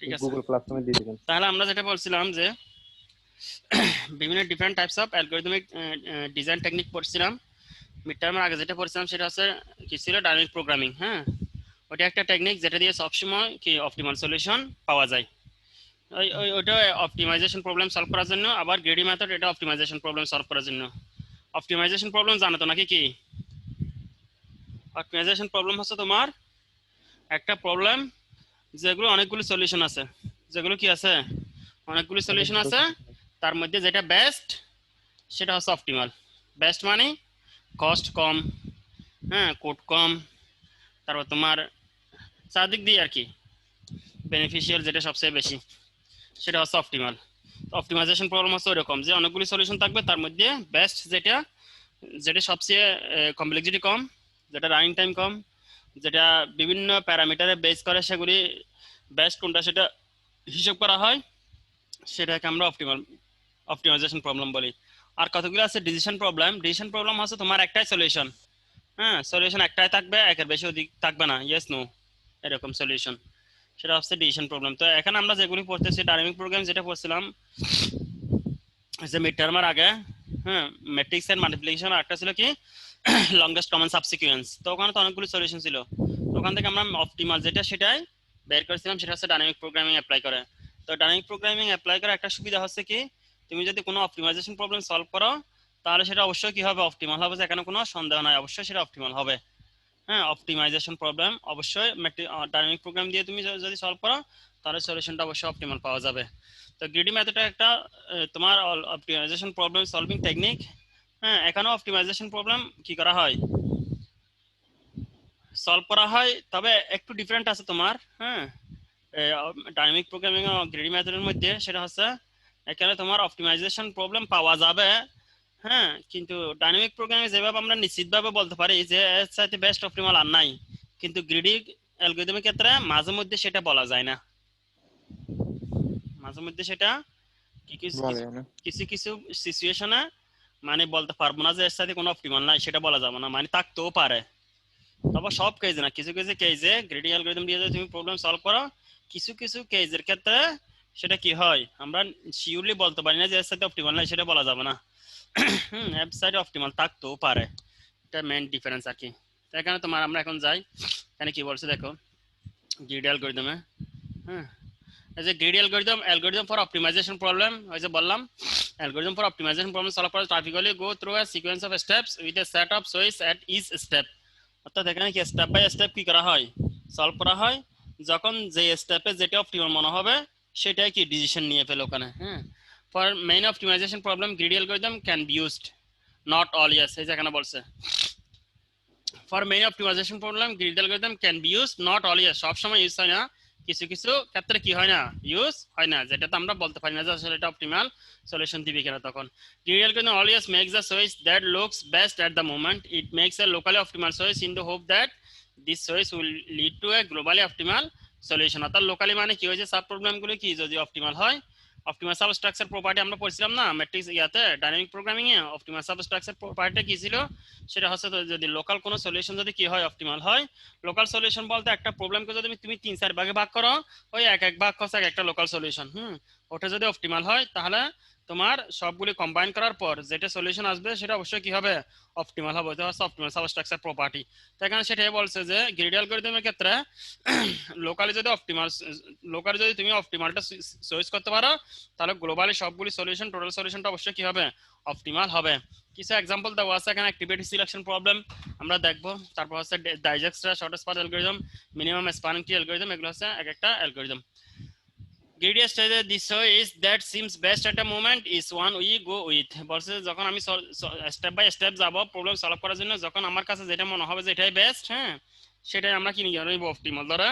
ঠিক আছে, গুগল ক্লাসরুমে দিয়ে দিবেন। তাহলে আমরা যেটা বলছিলাম যে বিভিন্ন different types of algorithmic design technique পড়ছিলাম। মিড টার্মের আগে যেটা পড়ছিলাম সেটা হচ্ছে কি ছিল, ডাইনামিক প্রোগ্রামিং। হ্যাঁ, ওটা একটা টেকনিক যেটা দিয়ে সবসময় কি অপটিমাল সলিউশন পাওয়া যায়। ওইটা অপটিমাইজেশন প্রবলেম সলভ করার জন্য, আবার গ্রেডি মেথড এটা অপটিমাইজেশন প্রবলেম সলভ করার জন্য। অপটিমাইজেশন প্রবলেম জানো তো নাকি? কি অপটিমাইজেশন প্রবলেম হচ্ছে তোমার একটা প্রবলেম যেগুলো অনেকগুলো সলিউশন আছে, যেগুলো কি আছে অনেকগুলো সলিউশন অনেকগুলো আছে, তার মধ্যে যেটা বেস্ট সেটা হচ্ছে অপটিমাল। বেস্ট মানে কস্ট কম, হ্যাঁ, কোড কম, তারপর তোমার চারদিক দিয়ে আর কি বেনিফিশিয়াল যেটা সবচেয়ে বেশি, সেটা হচ্ছে অপটিমাল। অপটিমাইজেশন প্রবলেম হচ্ছে ওরকম যে অনেকগুলি সলিউশন থাকবে, তার মধ্যে বেস্ট যেটা, যেটা সবচেয়ে কমপ্লেক্সিটি কম, যেটা রানিং টাইম কম, যেটা বিভিন্ন প্যারামিটারে বেস করে সেগুলি বেস্ট কোনটা সেটা হিসাব করা হয়, সেটাকে আমরা অপটিমাইজেশন প্রবলেম বলি। আর কতগুলো আছে ডিসিশন প্রবলেম। ডিসিশন প্রবলেম হচ্ছে তোমার একটাই সলিউশন, হ্যাঁ, সলিউশন একটাই থাকবে, একের বেশি অধিক থাকবে না, ইয়েস নো এরকম সলিউশন, সেটা হচ্ছে ডিসিশন প্রবলেম। তো এখানে আমরা যেগুলি পড়তেছি ডাইনামিক প্রোগ্রাম যেটা পড়ছিলাম যে মিড টার্মের আগে, হ্যাঁ, ম্যাট্রিক্স এর মাল্টিপ্লিকেশন, আর একটা ছিল কি লংগেস্ট কমন সাবসিকুয়েন্স। তো ওখানে তো অনেকগুলো সলিউশন ছিল, তো ওখান থেকে আমরা অপটিমাল যেটা সেটাই বের করেছিলাম, সেটা হচ্ছে ডাইনামিক প্রোগ্রামিং অ্যাপ্লাই করে। তো ডাইনামিক প্রোগ্রামিং অ্যাপ্লাই করার একটা সুবিধা হচ্ছে কি, তুমি যদি কোনো অপটিমাইজেশন প্রবলেম সলভ করো তাহলে সেটা অবশ্যই কি হবে, অপটিমাল হবে, এখানে কোনো সন্দেহ নাই, অবশ্যই সেটা অপটিমাল হবে। হ্যাঁ, অপটিমাইজেশন প্রবলেম অবশ্যই ডাইনামিক প্রোগ্রাম দিয়ে তুমি যদি সলভ করো তাহলে সলিউশনটা অবশ্যই অপটিমাল পাওয়া যাবে। তো গ্রিডি মেথডটা একটা তোমার অপটিমাইজেশন প্রবলেম সলভিং টেকনিক। হ্যাঁ, এখানেও অপটিমাইজেশন প্রবলেম কি করা হয়, সলভ করা হয়, তবে একটু ডিফারেন্ট আছে তোমার। হ্যাঁ, ডাইনামিক প্রোগ্রামিং ও গ্রিডি মেথডের মধ্যে সেটা হচ্ছে এখানে তোমার অপটিমাইজেশন প্রবলেম পাওয়া যাবে, হ্যাঁ, কিন্তু ডাইনামিক প্রোগ্রামিং যেভাবে আমরা নিশ্চিতভাবে বলতে পারি যে এর চাইতে বেস্ট অপটিমাল আর নাই, কিন্তু গ্রিডি অ্যালগরিদমের ক্ষেত্রে মাঝে মধ্যে সেটা বলা যায় না, মাঝে মধ্যে সেটা বলে না। কিছু কিছু সিচুয়েশনে মানে বলতে পারবো না যে এর সাথে কোনো অপটিমাল নাই, সেটা বলা যাবে না, মানে থাকতেও পারে, তবে সব কেজে না, কিছু কিছু কেজে গ্রেডি অ্যালগরিদম দিয়ে যদি তুমি প্রবলেম সলভ করো, কিছু কিছু কেজের ক্ষেত্রে সেটা কি হয় আমরা শিওরলি বলতে পারি না যে এর সাথে অপটিমাল নাই, সেটা বলা যাবে না। এর সাইডে অপটিমাল থাকতেও পারে, এটা মেইন ডিফারেন্স আর কি। তো এখানে তোমার আমরা এখন যাই, এখানে কি বলছে দেখো গ্রিডি অ্যালগরিদমে। হ্যাঁ, as a greedy algorithm for optimization problem, ওই যে বললাম algorithm for optimization problem solve করা typically go through a sequence of steps with a set of choice at each step। অর্থাৎ এখানে কি স্টেপ বাই স্টেপ কি করা হয়, সলভ করা হয়, যখন যে স্টেপে যেটা অপটিমাল মনে হবে সেটাই কি ডিসিশন নিয়ে ফেলে ওখানে। হ্যাঁ, for main optimisation problem greedy algorithm can be used, not all, yes, এই যে এখানে বলছে for main optimisation problem greedy algorithm can be use, not all, yes, সব সময় ইউজ হয় না, কিছু কিছু ক্ষেত্রে কি হয় না, ইউজ হয় না, যেটা তো আমরা বলতে পারি না যে আসলে এটা অপটিমাল সলিউশন দিবে কিনা। তখন greedy algorithm always makes the choice that looks best at the moment, it makes a locally optimal choice in the hope that this choice will lead to a globally optimal solution. অর্থাৎ locally মানে কি হয়েছে, sub প্রবলেমগুলো কি যদি optimal হয়, optimal substructure property আমরা পড়ছিলাম না ম্যাট্রিক্স ইয়াতে ডাইনামিক প্রোগ্রামিং এ, অপটিমাল সাবস্ট্রাকচার প্রপার্টিটা কি ছিল, সেটা হচ্ছে যদি লোকাল কোনো সলিউশন যদি কি হয় অপটিমাল হয়। লোকাল সলিউশন বলতে একটা প্রবলেমকে যদি তুমি 3-4 ভাগে ভাগ করো, ওই এক এক ভাগ হচ্ছে একটা লোকাল সলিউশন। ওটা যদি অপটিমাল হয় তাহলে তোমার সবগুলি কম্বাইন করার পর যেটা সলিউশন আসবে সেটা অবশ্যই কি হবে, অপটিমাল হবে, এটা হচ্ছে অপটিমাল সাবস্ট্রাকচার প্রপার্টি। তো এখানে সেটাই বলছে যে গ্রিডি অ্যালগরিদমের ক্ষেত্রে লোকালি যদি তুমি অপটিমালটা চয়েস করতে পারো তাহলে গ্লোবালি সবগুলি সলিউশন, টোটাল সলিউশনটা অবশ্যই কি হবে, অপটিমাল হবে। কিছু এক্সাম্পল দেওয়া আছে এখানে, অ্যাক্টিভিটি সিলেকশন প্রবলেম আমরা দেখবো, তারপর হচ্ছে Dijkstra, shortest path algorithm, minimum spanning tree algorithm, এগুলো হচ্ছে এক একটা algorithm. Greedy stage this choice that seems best at a moment is one we go with। বলছে যখন আমি স্টেপ বাই স্টেপ যাব প্রবলেম সলভ করার জন্য, যখন আমার কাছে যেটা মনে হবে যে এটাই বেস্ট, হ্যাঁ, সেটাই আমরা কি নিয়ে নেব অপটিমাল ধরে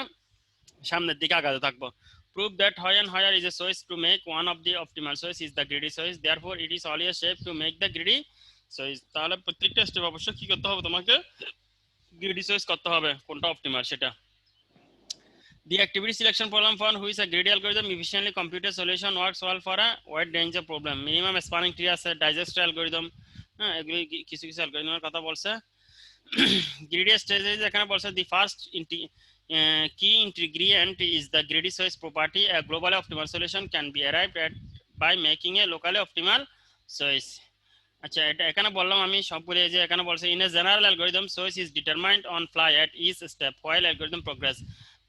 সামনের দিকে আগাতে থাকবো। Prove that higher is a choice to make one of the optimal choice is the greedy choice, therefore it is always safe to make the greedy choice। তাহলে প্রত্যেকটা স্টেপ অবশ্যই কি করতে হবে, তোমাকে গ্রিডি চয়েস করতে হবে কোনটা অপটিমাল সেটা। The activity selection problem for which a greedy algorithm efficiently computed solution works well for a wide range of problem। Minimum spanning tree আছে, digester algorithm, হ্যাঁ, এগুলি কিছু কিছু অ্যালগরিদমের কথা বলছে। গ্রিডি স্টেজ এখানে বলছে the first key ingredient is the greedy choice property. A globally optimal solution can be arrived at by making a locally optimal choice. আচ্ছা, এটা এখানে বললাম আমি সবগুলো, এই যে এখানে বলছে in a general algorithm choice is determined on fly at each step while algorithm progress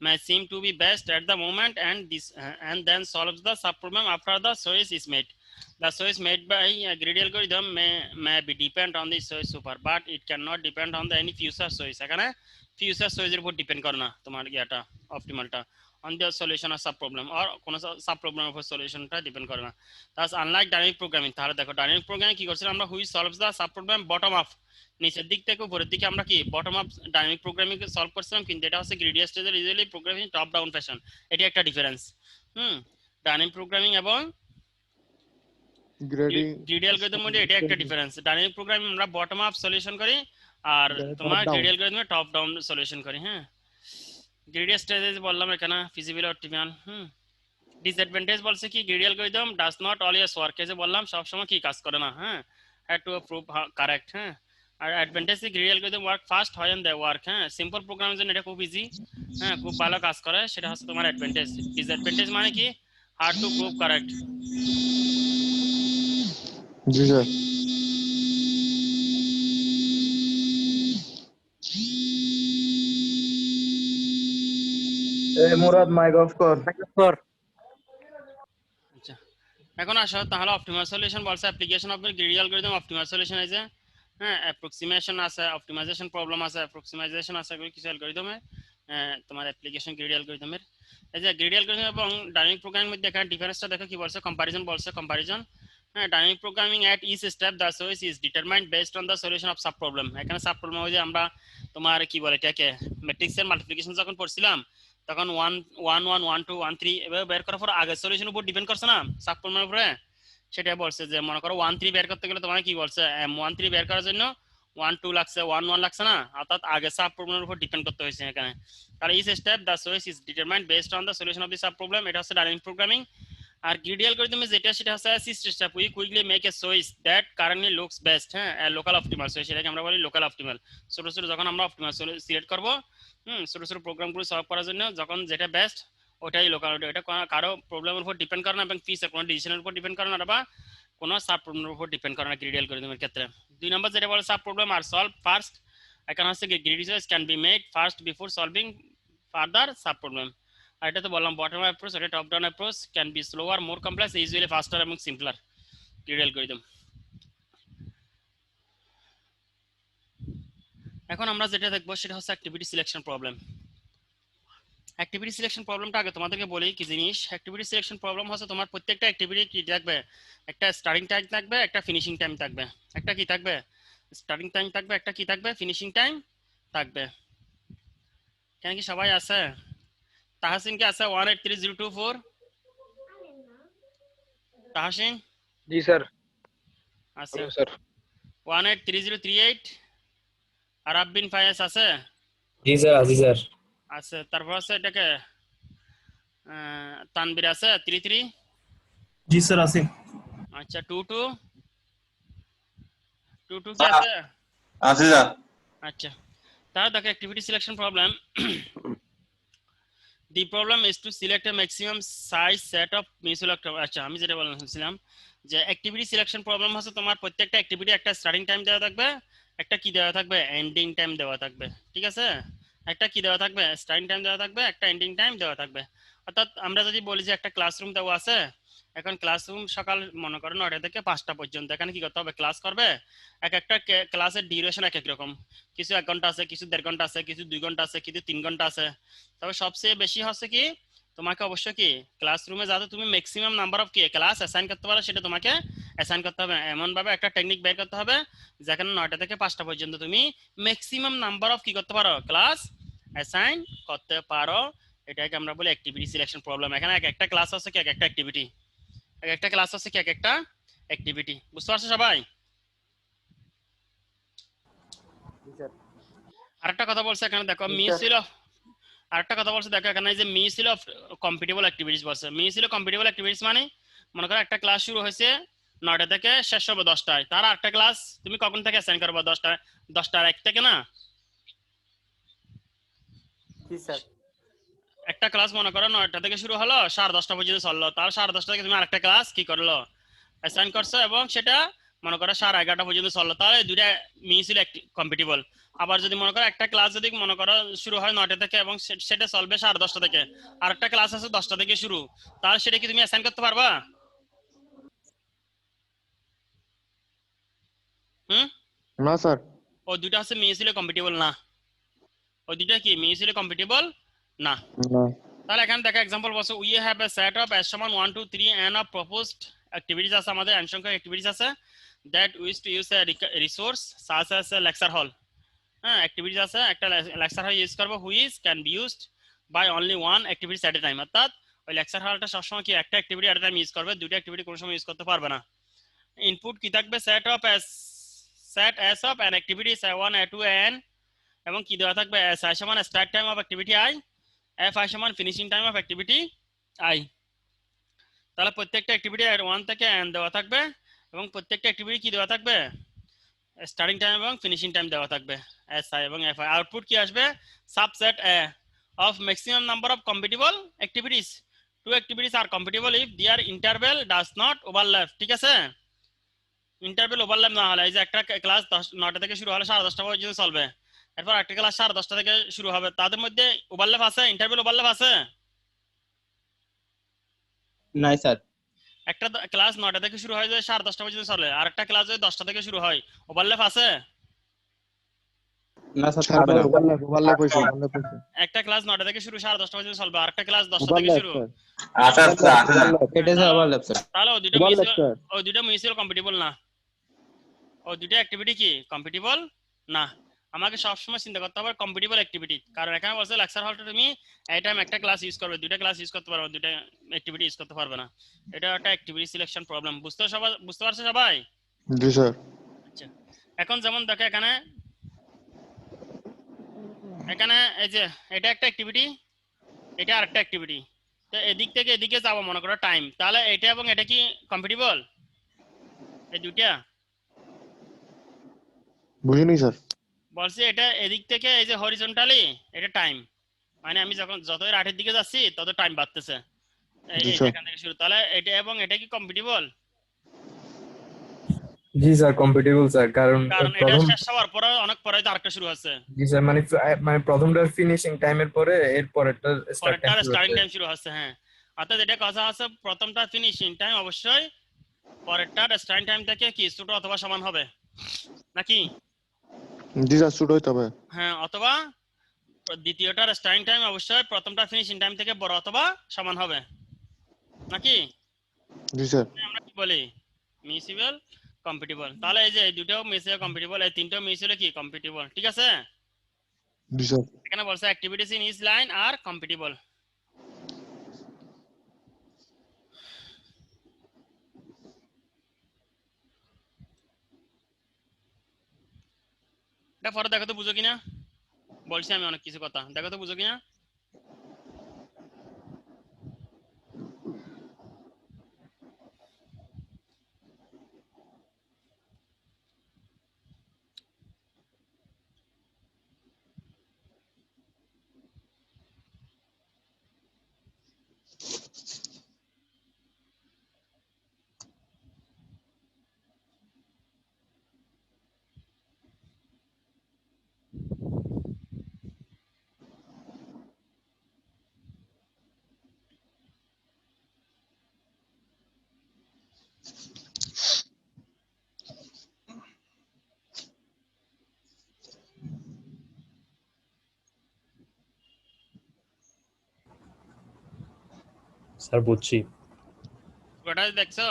may seem to be best at the moment and then solves the subproblem after the choice is made. The choice made by a greedy algorithm may be depend on the choice super, but it cannot depend on the any future choice. এখানে future choice এর উপর depend করে না তোমার ইয়াটা অপটিমালটা on the solution of sub problem or কোন sub প্রবলেমের উপর সলিউশনটা ডিপেন্ড করে না। তাস আনলাইক ডাইনামিক প্রোগ্রামিং, তাহলে দেখো ডাইনামিক প্রোগ্রামিং কি করছিলাম আমরা, which solves the sub problem bottom up, নিচের দিক থেকে উপরের দিকে আমরা কি bottom up dynamic programming solve করছিলাম, কিন্তু এটা হচ্ছে গ্রেডিয়েন্ট স্টেজের usually programming top down fashion. এটি একটা ডিফারেন্স। ডাইনামিক প্রোগ্রামিং এবং গ্রেডি অ্যালগরিদম মধ্যে এটা একটা ডিফারেন্স। ডাইনামিক প্রোগ্রামিং আমরা বটম আপ সলিউশন করি আর তোমার গ্রেডি অ্যালগরিদমে টপ ডাউন সলিউশন করি। হ্যাঁ, গ্রেডিয়েন্ট স্টেজে বললাম এখানে ফিজিবল অপটিমাল। ডিসঅ্যাডভান্টেজ বলছে কি greedy algorithm does not always work, এই যে বললাম সব সময় কি কাজ করে না। হ্যাঁ, হ্যাড টু প্রুভ কারেক্ট। হ্যাঁ, আর অ্যাডভান্টেজ কি গ্রেডি অ্যালগরিদম ওয়ার্ক ফাস্ট হয় এন্ড দে ওয়ার্ক। হ্যাঁ, সিম্পল প্রোগ্রামের জন্য এটা খুব ইজি, হ্যাঁ খুব ভালো কাজ করে, সেটা হচ্ছে তোমার অ্যাডভান্টেজ। ডিসঅ্যাডভান্টেজ মানে কি হার্ড টু প্রুভ কারেক্ট। জি স্যার। মুরাদ মাইক অফ কর। আচ্ছা, এখন আসো তাহলে অপটিমাল সলিউশন বলছে application of greedy algorithm optimal solution আছে। হ্যাঁ, অ্যাপ্রক্সিমেশন আছে, অপটিমাইজেশন প্রবলেম আছে, অ্যাপ্রক্সিমাইজেশন আছে, এগুলো কিছু অ্যালগরিদমে তোমার অ্যাপ্লিকেশন গ্রেডি অ্যালগরিদমের। এই যে গ্রেডি অ্যালগরিদম এবং ডাইনামিক প্রোগ্রামিং মধ্যে এখানে ডিফারেন্সটা দেখো কি বলছে, কম্পারিজন বলছে, কম্পারিজন। হ্যাঁ, dynamic programming at each step the choice is determined based on the solution of sub problem. এখানে সাব প্রবলেম হয়ে যে আমরা তোমার কি বলে এটাকে ম্যাট্রিক্সের মাল্টিপ্লিকেশন যখন পড়ছিলাম তখন 1 1 1 1 2 1 3 এভাবে বের করার পর আগের সলিউশনের উপর ডিপেন্ড করছে না সাব প্রবলেমের উপরে। সেটা বলছে যে মনে করো 1 3 বের করতে গেলে তোমার কি বলছে 1 3 বের করার জন্য 1 2 লাগছে, 1 1 লাগছে না, অর্থাৎ আগে সাব প্রবলেমের উপর ডিপেন্ড করতে হয়েছে এখানে। তাহলে each step the choice is determined based on the solution of the sub problem, এটা হচ্ছে ডাইনামিক প্রোগ্রামিং। আর গ্রেডি অ্যালগরিদমে যেটা সেটা হচ্ছে cyst step, we quickly make a choice that currently looks best. হ্যাঁ, লোকাল অপটিমাল চয়েস, সেটাকে আমরা বলি লোকাল অপটিমাল। ছোট ছোট যখন আমরা অপটিমাল সিলেক্ট করব, ছোট ছোট প্রোগ্রামগুলো সলভ করার জন্য যখন যেটা বেস্ট ওটাই লোকাল, এটা কারো প্রবলেমের উপর ডিপেন্ড করে না এবং ফিচার কোনো ডিসিশনের উপর ডিপেন্ড করে না বা কোনো সাব প্রবলেমের উপর ডিপেন্ড করে না গ্রেডি অ্যালগরিদমের ক্ষেত্রে। 2 নম্বর যেটা বলে সাব প্রবলেম আর সলভ ফার্স্ট, এখানে হচ্ছে greedy choice can be made first before solving further sub problem. আর এটা তো বললাম বটম আপ অ্যাপ্রোচ, এটা top down approach, can be slower, more complex, usually faster এবং সিম্পলার গ্রেডি অ্যালগরিদম। এখন আমরা যেটা দেখবো সেটা হচ্ছে activity selection problem. Activity selection প্রবলেমটা আগে তোমাদেরকে বলি কি জিনিস। অ্যাক্টিভিটি সিলেকশন প্রবলেম হচ্ছে তোমার প্রত্যেকটা অ্যাক্টিভিটি কি থাকবে, একটা স্টার্টিং টাইম থাকবে, একটা ফিনিশিং টাইম থাকবে, একটা কি থাকবে স্টার্টিং টাইম থাকবে, একটা কি থাকবে ফিনিশিং টাইম থাকবে। কেন কি সবাই আছে? তাহসিন কি আছে 183024? তাহসিন? জি স্যার। আছে স্যার 183038? আর আব্বিন ফায়েজ আছে? জি স্যার, আজি স্যার। আছে। তারপর আছে এটাকে তানবীর আছে 33? জি স্যার আছে। আচ্ছা 22 কি আছে? আছে স্যার। আচ্ছা, তাহলে দেখো activity selection problem, the problem is to select a maximum size set of mutual active। আচ্ছা, আমি যেটা বলছিলাম যে অ্যাক্টিভিটি সিলেকশন প্রবলেম হচ্ছে তোমার প্রত্যেকটা অ্যাক্টিভিটি একটা স্টার্টিং টাইম দেওয়া থাকবে, একটা কি দেওয়া থাকবে এন্ডিং টাইম দেওয়া থাকবে, ঠিক আছে? একটা কি দেওয়া থাকবে স্টার্টিং টাইম দেওয়া থাকবে, একটা এন্ডিং টাইম দেওয়া থাকবে। অর্থাৎ আমরা যদি বলি যে একটা ক্লাসরুম দেওয়া আছে, এখন ক্লাসরুম সকাল মনে করো 9টা থেকে 5টা পর্যন্ত, এখানে কি করতে হবে ক্লাস করবে, এক একটা ক্লাসের ডিউরেশন এক এক রকম, কিছু 1 ঘন্টা আছে, কিছু 1.5 ঘন্টা আছে, কিছু 2 ঘন্টা আছে, কিছু 3 ঘন্টা আছে। তবে সবচেয়ে বেশি হচ্ছে কি তোমাকে অবশ্যই কি ক্লাসরুমে যাতে তুমি ম্যাক্সিমাম নাম্বার অফ কি ক্লাস অ্যাসাইন করতে পারো সেটা তোমাকে অ্যাসাইন করতে হবে। এমন ভাবে একটা টেকনিক বের করতে হবে যেখানে 9টা থেকে 5টা পর্যন্ত তুমি ম্যাক্সিমাম নাম্বার অফ কি করতে পারো ক্লাস অ্যাসাইন করতে পারো। এটাকে আমরা বলি অ্যাক্টিভিটি সিলেকশন প্রবলেম। এখানে এক একটা ক্লাস আছে কি এক একটা অ্যাক্টিভিটি, এক একটা ক্লাস আছে কি এক একটা অ্যাক্টিভিটি। বুঝতে পারছো সবাই? আরেকটা কথা বলছে এখানে দেখো মিউচুয়াল, আরেকটা কথা বলছে দেখো এখানে যে মিউচুয়াল অফ কম্পিটেবল অ্যাক্টিভিটিস বলছে। মিউচুয়াল কম্পিটেবল অ্যাক্টিভিটিস মানে মনে করো একটা ক্লাস শুরু হয়েছে 9টা থেকে শেষ হবে 10টায়, তার আরেকটা ক্লাস তুমি কখন থেকে অ্যাসাইন করবে 10টার 1 থেকে না? জি স্যার। একটা ক্লাস মনে করো 9টা থেকে শুরু হলো 10:30 পর্যন্ত চললো, তার 10:30 থেকে তুমি আরেকটা ক্লাস কি করলো অ্যাসাইন করছো এবং সেটা মনে করো 11:30 পর্যন্ত চললো, তাহলে দুইটা মিউচুয়ালি কম্পিটিবল। আবার যদি মনে করো একটা ক্লাস যদি মনে করো শুরু হয় 9টা থেকে এবং সেটা চলবে 10:30 থেকে, আর একটা ক্লাস আছে 10টা থেকে শুরু, তাহলে সেটা কি তুমি অ্যাসাইন করতে পারবা? হুম, না স্যার। ওই দুইটা হচ্ছে মিউচুয়ালি কম্পিটিবল না, ওই দুইটা কি মিউচুয়ালি কম্পিটিবল না। না। তাহলে এখানে দেখা এক্সাম্পল বলছে we have a set of s সমান 1 2 3 and অফ প্রপোজড অ্যাক্টিভিটিস আছে, আমাদের n সংখ্যক অ্যাক্টিভিটিস আছে that wish to use a resource such as a lecture hall. হ্যাঁ, অ্যাক্টিভিটিস আছে, একটা লেকচার হল ইউজ করব which can be used by only one activities at a time, অর্থাৎ ওই লেকচার হলটা সবসময় কি একটা activity at a time use করবে, দুটো অ্যাক্টিভিটি কোনো সময় ইউজ করতে পারবে না। ইনপুট কি থাকবে set S of an activities a1 a2 an, এবং কি দেওয়া থাকবে s i সমান start time of activity i, f i সমান finishing time of activity i। তাহলে প্রত্যেকটা অ্যাক্টিভিটি এর 1 থেকে n দেওয়া থাকবে এবং প্রত্যেকটা অ্যাক্টিভিটি কি দেওয়া থাকবে স্টার্টিং টাইম এবং ফিনিশিং টাইম দেওয়া থাকবে s i এবং f i। আউটপুট কি আসবে subset a of maximum number of compatible activities, two activities are compatible if their interval does not overlap। ঠিক আছে, ইন্টারভেল ওভারল্যাপ না হলে, এই যে একটা ক্লাস 9টা থেকে শুরু হলে 10:30 পর্যন্ত চলবে, এরপর একটা ক্লাস 10:30 থেকে শুরু হবে, তাদের মধ্যে ওভারল্যাপ আছে, ইন্টারভেল ওভারল্যাপ আছে? নাই স্যার। একটা ক্লাস 9টা থেকে শুরু হয় যে 10:30 পর্যন্ত চলে, আর একটা ক্লাস যদি 10টা থেকে শুরু হয়, ওভারল্যাপ আছে? না স্যার, স্যার থাকবে না। ওভারল্যাপ হইছে, ওভারল্যাপ হইছে। একটা ক্লাস 9টা থেকে শুরু 10:30 পর্যন্ত চলবে, আর একটা ক্লাস 10টা থেকে ওভারল্যাপ শুরু, স্যার। আচ্ছা স্যার, এটা স্যার ওভারল্যাপ স্যার। তাহলে ওভারল্যাপ স্যার। ওই দুটো মিউচুয়াল কম্পিটিবল না, ওই দুটো অ্যাক্টিভিটি কি কম্পিটিবল না। আমাকে সবসময় চিন্তা করতে হবে কম্পিটিবল অ্যাক্টিভিটি, কারণ এখানে বলছে লেকচার হলটা তুমি এই টাইম একটা ক্লাস ইউজ করবে, দুইটা ক্লাস ইউজ করতে পারবে, দুইটা অ্যাক্টিভিটি ইউজ করতে পারবে না। এটা একটা অ্যাক্টিভিটি সিলেকশন প্রবলেম, বুঝতে পারছো সবাই? জি স্যার। আচ্ছা, এখন যেমন দেখো এখানে এখানে এই যে এটা একটা অ্যাক্টিভিটি, এটা আরেকটা অ্যাক্টিভিটি, তো এদিক থেকে এদিকে যাবো মনে করো টাইম, তাহলে এটা এবং এটা কি কম্পিটিবল এই দুইটা? বুঝিনি স্যার। বলছি এটা এদিক থেকে এই যে হরিজন্টালি এটা টাইম, মানে আমি যতই রাতের দিকে যাচ্ছি তত টাইম বাড়তেছে, জি এই স্যার। এখান থেকে শুরু, তাহলে এটা এবং এটা কি কম্পিটিবল? জি স্যার কম্পিটিবল স্যার, কারণ কারণ এটা প্রথম শেষ হওয়ার পরে অনেক পরে তো আরেকটা শুরু হচ্ছে, জি স্যার মানে মানে প্রথমটার ফিনিশিং টাইমের পরে এর পরেরটা স্টার্ট টাইম পরেরটার শুরু স্টার্টিং হচ্ছে। টাইম শুরু হচ্ছে। হ্যাঁ, অর্থাৎ এটা কথা আছে প্রথমটা ফিনিশিং টাইম অবশ্যই পরেরটার স্টার্টিং টাইম থেকে কি ছোট অথবা সমান হবে নাকি? জি স্যার, শুরু হইতে হবে। হ্যাঁ, অথবা দ্বিতীয়টার স্টার্টিং টাইম অবশ্যই প্রথমটা ফিনিশিং টাইম থেকে বড় অথবা সমান হবে নাকি? জি স্যার। আমরা কি বলি মিউচুয়াল কম্পিটিবল। তাহলে এই যে এই দুটো মিউচুয়াল কম্পিটিবল, এই তিনটা মিউচুয়াল কি কম্পিটিবল। ঠিক আছে, জি স্যার। এখানে বলছে অ্যাক্টিভিটিস ইন ইচ লাইন আর কম্পিটিবল। এটা পরে দেখো তো বুঝো কিনা, বলছি আমি অনেক কিছু কথা, দেখো তো বুঝো কিনা। স্যার বুঝছি। ওটা দেখছো?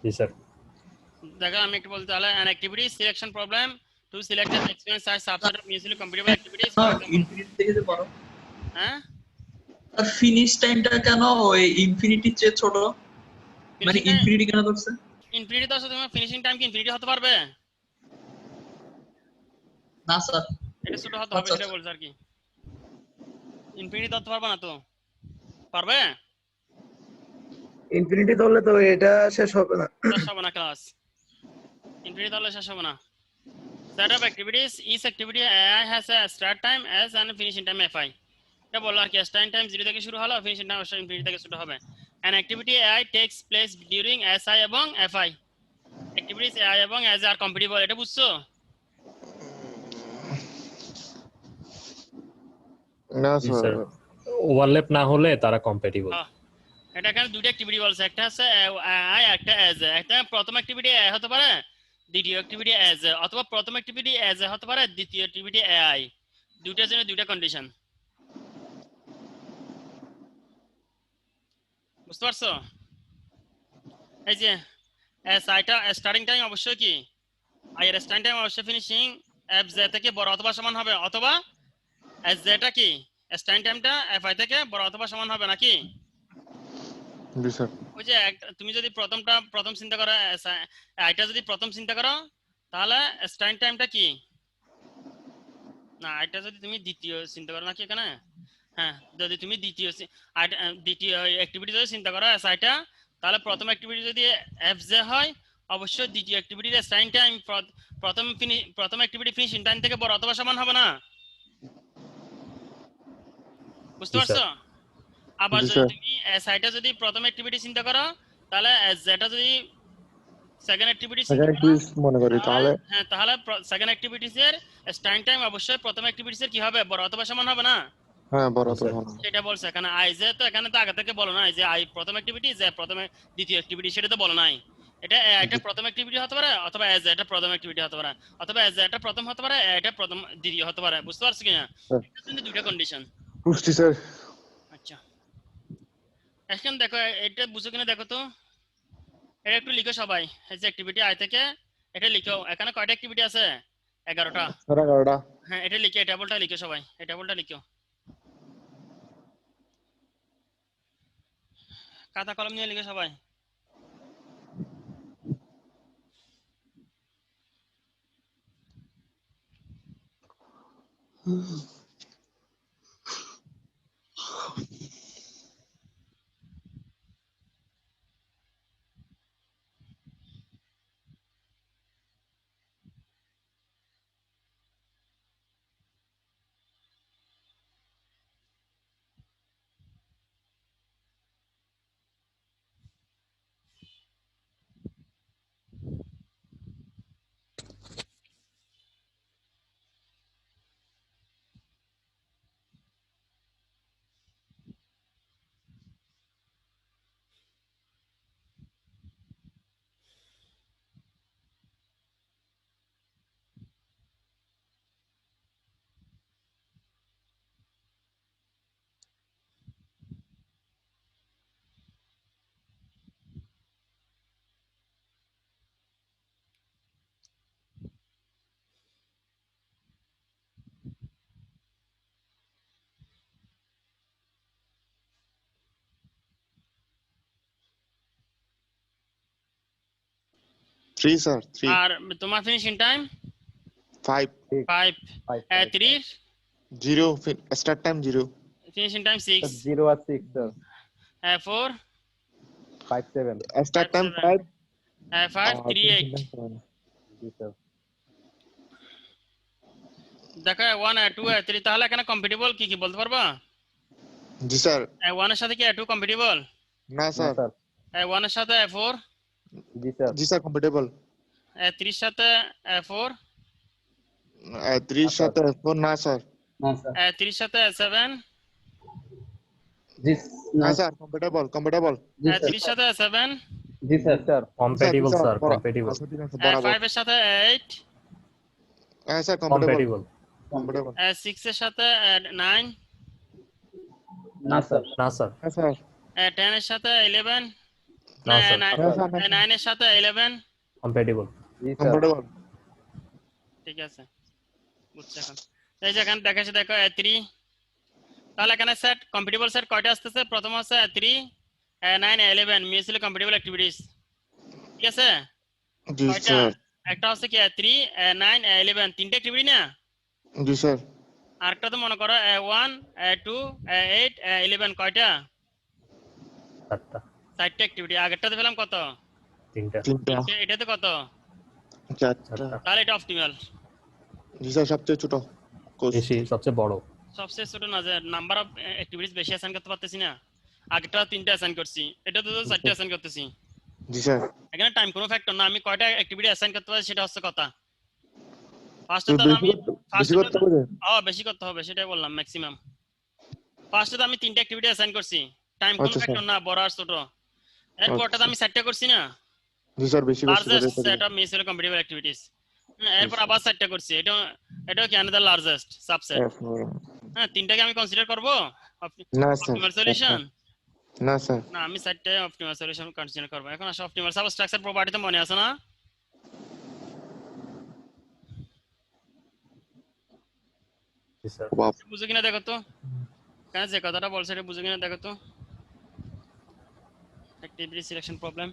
জি স্যার। দেখো আমি একটু বলতে, তাহলে an activity selection problem to select an experience as subset of mutually compatible activities, for example। Infinity থেকে যে বড়, হ্যাঁ, আর ফিনিশ টাইমটা কেন ওই ইনফিনিটির চেয়ে ছোট? মানে ইনফিনিটি কেন ধরছে? ইনফিনিটি তো আছে, তোমার ফিনিশিং টাইম কি ইনফিনিটি হতে পারবে? না স্যার। এটা ছোট হতে হবে, সেটা বলছে আর কি। ইনফিনিটি ধরতে পারবে না তো? পারবে? ইনফিনিটি ধরলে তো এটা শেষ হবে না। শেষ হবে না ক্লাস, ইনফিনিটি ধরলে শেষ হবে না। Set of activities, each activity ai has a start time s and finishing time fi। এটা বললাম আর কি, স্টার্টিং টাইম 0 থেকে শুরু হলো, ফিনিশিং টাইম অবশ্যই ইনফিনিটি থেকে শুরু হবে। An activity AI tax place during SI এবং FI। অ্যাক্টিভিটিস AI এবং as আর কম্পিটিবল, এটা বুঝছো? না জি স্যার। স্যার, ওভারল্যাপ না হলে তারা কম্প্যাটিবল। হ্যাঁ, এটা এখানে দুটো অ্যাক্টিভিটি বলছে, একটা হচ্ছে AI, একটা as। একটা প্রথম অ্যাক্টিভিটি AI হতে পারে, দ্বিতীয় অ্যাক্টিভিটি as, অথবা প্রথম অ্যাক্টিভিটি as হতে পারে, দ্বিতীয় অ্যাক্টিভিটি AI। দুইটার জন্য দুইটা কন্ডিশন, বুঝতে পারছো? এই যে আইটা স্টার্টিং টাইম অবশ্যই কি, আই এর স্টার্টিং টাইম অবশ্যই ফিনিশিং এফ জে থেকে বড় অথবা সমান হবে, অথবা এস জেটা কি স্টার্টিং টাইমটা এফ আই থেকে বড় অথবা সমান হবে নাকি? জি স্যার। ওই যে তুমি যদি প্রথম চিন্তা করো, আইটা যদি প্রথম চিন্তা করো, তাহলে স্টার্টিং টাইমটা কি, না আইটা যদি তুমি দ্বিতীয় চিন্তা করো নাকি এখানে, হ্যাঁ যদি তুমি দ্বিতীয় অ্যাক্টিভিটি যদি চিন্তা করো আইটা, তাহলে প্রথম অ্যাক্টিভিটি যদি এফ জে হয়, অবশ্যই দ্বিতীয় অ্যাক্টিভিটির স্টার্টিং টাইম প্রথম অ্যাক্টিভিটি ফিনিশিং টাইম থেকে বড় অথবা সমান হবে না, বুঝতে জি পারছো? স্যার। আবার জি যদি স্যার। তুমি সাইটা যদি প্রথম অ্যাক্টিভিটি চিন্তা করো, তাহলে যেটা যদি সেকেন্ড অ্যাক্টিভিটি চিন্তা সেকেন্ড করো, অ্যাক্টিভিটিস মনে করি তাহলে হ্যাঁ তাহলে সেকেন্ড অ্যাক্টিভিটিস এর স্টার্টিং টাইম অবশ্যই প্রথম অ্যাক্টিভিটিস এর কি হবে, বড় অথবা সমান হবে না? হ্যাঁ বড় তো স্যার। সমান। সেটা বলছে এখানে আই যে, তো এখানে তো আগে থেকে বলো না যে আই প্রথম অ্যাক্টিভিটি, যে প্রথমে দ্বিতীয় অ্যাক্টিভিটি, সেটা তো বলো নাই। এটা এটা প্রথম অ্যাক্টিভিটি হতে পারে, অথবা এজ এটা প্রথম অ্যাক্টিভিটি হতে পারে, অথবা এজ এটা প্রথম হতে পারে, এটা প্রথম দ্বিতীয় হতে পারে, বুঝতে পারছো কিনা? স্যার। এটার জন্য দুইটা কন্ডিশন। বুঝছি স্যার। আচ্ছা, এখন দেখো এটা বুঝো কিনা দেখো তো, এটা একটু লিখো সবাই, এই যে অ্যাক্টিভিটি আই থেকে এটা লিখো। এখানে কয়টা অ্যাক্টিভিটি আছে? 11টা। স্যার 11টা। হ্যাঁ এটা লিখে, এই টেবলটা লিখো সবাই, এই টেবলটা লিখো, খাতা কলম নিয়ে লিখো সবাই। Three sir. 3 আর তোমার finishing time 5 5, 3 0 start time 0 finishing time 6, 0 আর 6 স্যার। 4 5 7 start time 5, 5 5 3 8। জি স্যার। দেখো 1 2 3, তাহলে এখানে কম্পিটিবল কি কি বলতে পারবা? জি স্যার। 1 এর সাথে কি 2 কম্পিটিবল? না না স্যার। স্যার। 1 এর সাথে 4, জি স্যার। জি স্যার কম্পিটেবল। 3 এর সাথে 4, 3 সাথে 4 না স্যার। না স্যার 3 এর সাথে 7, জি না স্যার কম্পিটেবল কম্পিটেবল। 3 এর সাথে 7, জি sir sir. Compatible sir, compatible. বরাবর। 5 এর সাথে 8, হ্যাঁ স্যার কম্পিটেবল কম্প্যাটিবল। কম্পিটেবল। 6 এর সাথে 9, না স্যার না স্যার। হ্যাঁ স্যার। 10 এর সাথে 11, না স্যার। 9 এর সাথে 11। কম্প্যাটিবল। জি স্যার। কম্পিটেবল। ঠিক আছে, বুঝছি এখন। এই যে এখানে দেখাচ্ছে দেখো 3, তাহলে এখানে সেট কম্পিটিবল সেট কয়টা আসতেছে? প্রথম হচ্ছে 3, 9, 11 মিউচুয়ালি কম্পিটিবল অ্যাক্টিভিটিস, ঠিক আছে? জি কয়টা? স্যার। একটা হচ্ছে কি 3, 9, 11, তিনটে অ্যাক্টিভিটি না? জি স্যার। আরেকটা তো মনে করো 1, 2, 8, 11, কয়টা? 4টা। 4টা অ্যাক্টিভিটি। আগেরটাতে পেলাম কত? 3টা। 3টা এটাতে কত? 4টা। 4টা। তাহলে এটা অপটিমাল। জি স্যার সবচেয়ে ছোট কোর্স। বেশি, সবচেয়ে বড়। সবচেয়ে ছোট না যে নাম্বার অফ অ্যাক্টিভিটিস বেশি অ্যাসাইন করতে পারতেছি না, আগেরটা 3টা অ্যাসাইন করছি, এটা তো 4টা অ্যাসাইন করতেছি। জি স্যার। এখানে টাইম কোনো ফ্যাক্টর না, আমি কয়টা অ্যাক্টিভিটি অ্যাসাইন করতে পারি সেটা হচ্ছে কথা। ফার্স্টে তো তো বেশি আমি বেশি করতে হবে। বেশি করতে হবে, সেটাই বললাম ম্যাক্সিমাম। ফার্স্টে তো আমি 3টা অ্যাক্টিভিটি অ্যাসাইন করছি, টাইম কোনো আচ্ছা ফ্যাক্টর স্যার। না, বড় আর ছোট। এরপরটা তো আমি 4টা করছি না, জি স্যার, বেশি করতে লার্জেস্ট পারি। Set of mutual competitive activities. এরপর আবার 4টা করছি, এটা কি অ্যানাদার লার্জেস্ট সাবসেট। হ্যাঁ, 3টাকে আমি কনসিডার করব না স্যার। Optimal solution? না স্যার। না, আমি 4টায় অপটিমাল সলিউশন কনসিডার করব। এখন আসলে অপটিমাল সাবস্ট্রাকচার প্রপার্টি তো মনে আছে না? জি স্যার। বাপ। বুঝো কিনা দেখো তো, কেন যে কথাটা বলছে এটা বুঝো কিনা দেখো তো। Activity selection problem.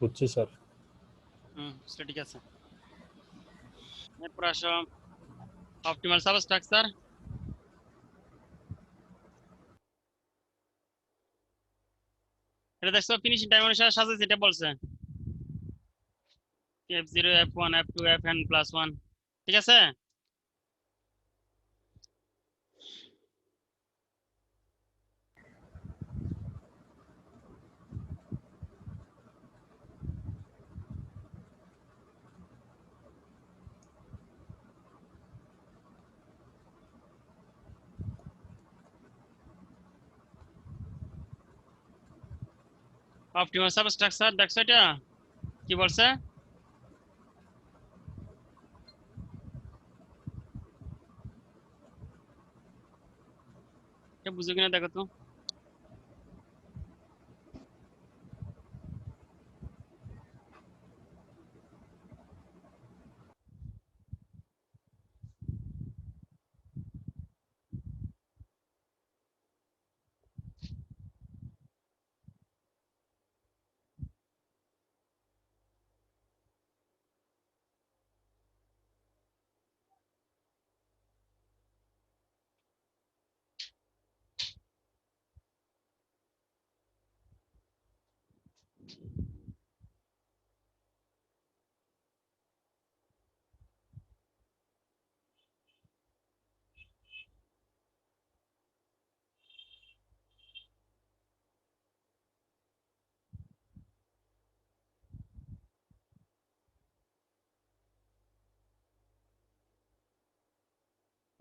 বুঝছি স্যার। সেটা ঠিক আছে। এরপর আসো অপটিমাল সাবস্ট্রাকচার। এটা দেখছো ফিনিশিং টাইম অনুসারে সাজে যেটা বলছে, f0 f1 f2 fn +1, ঠিক আছে? অপটিমাল সাবস্ট্রাকচার দেখছো এটা কি বলছে? এটা বুঝো কিনা দেখো তো।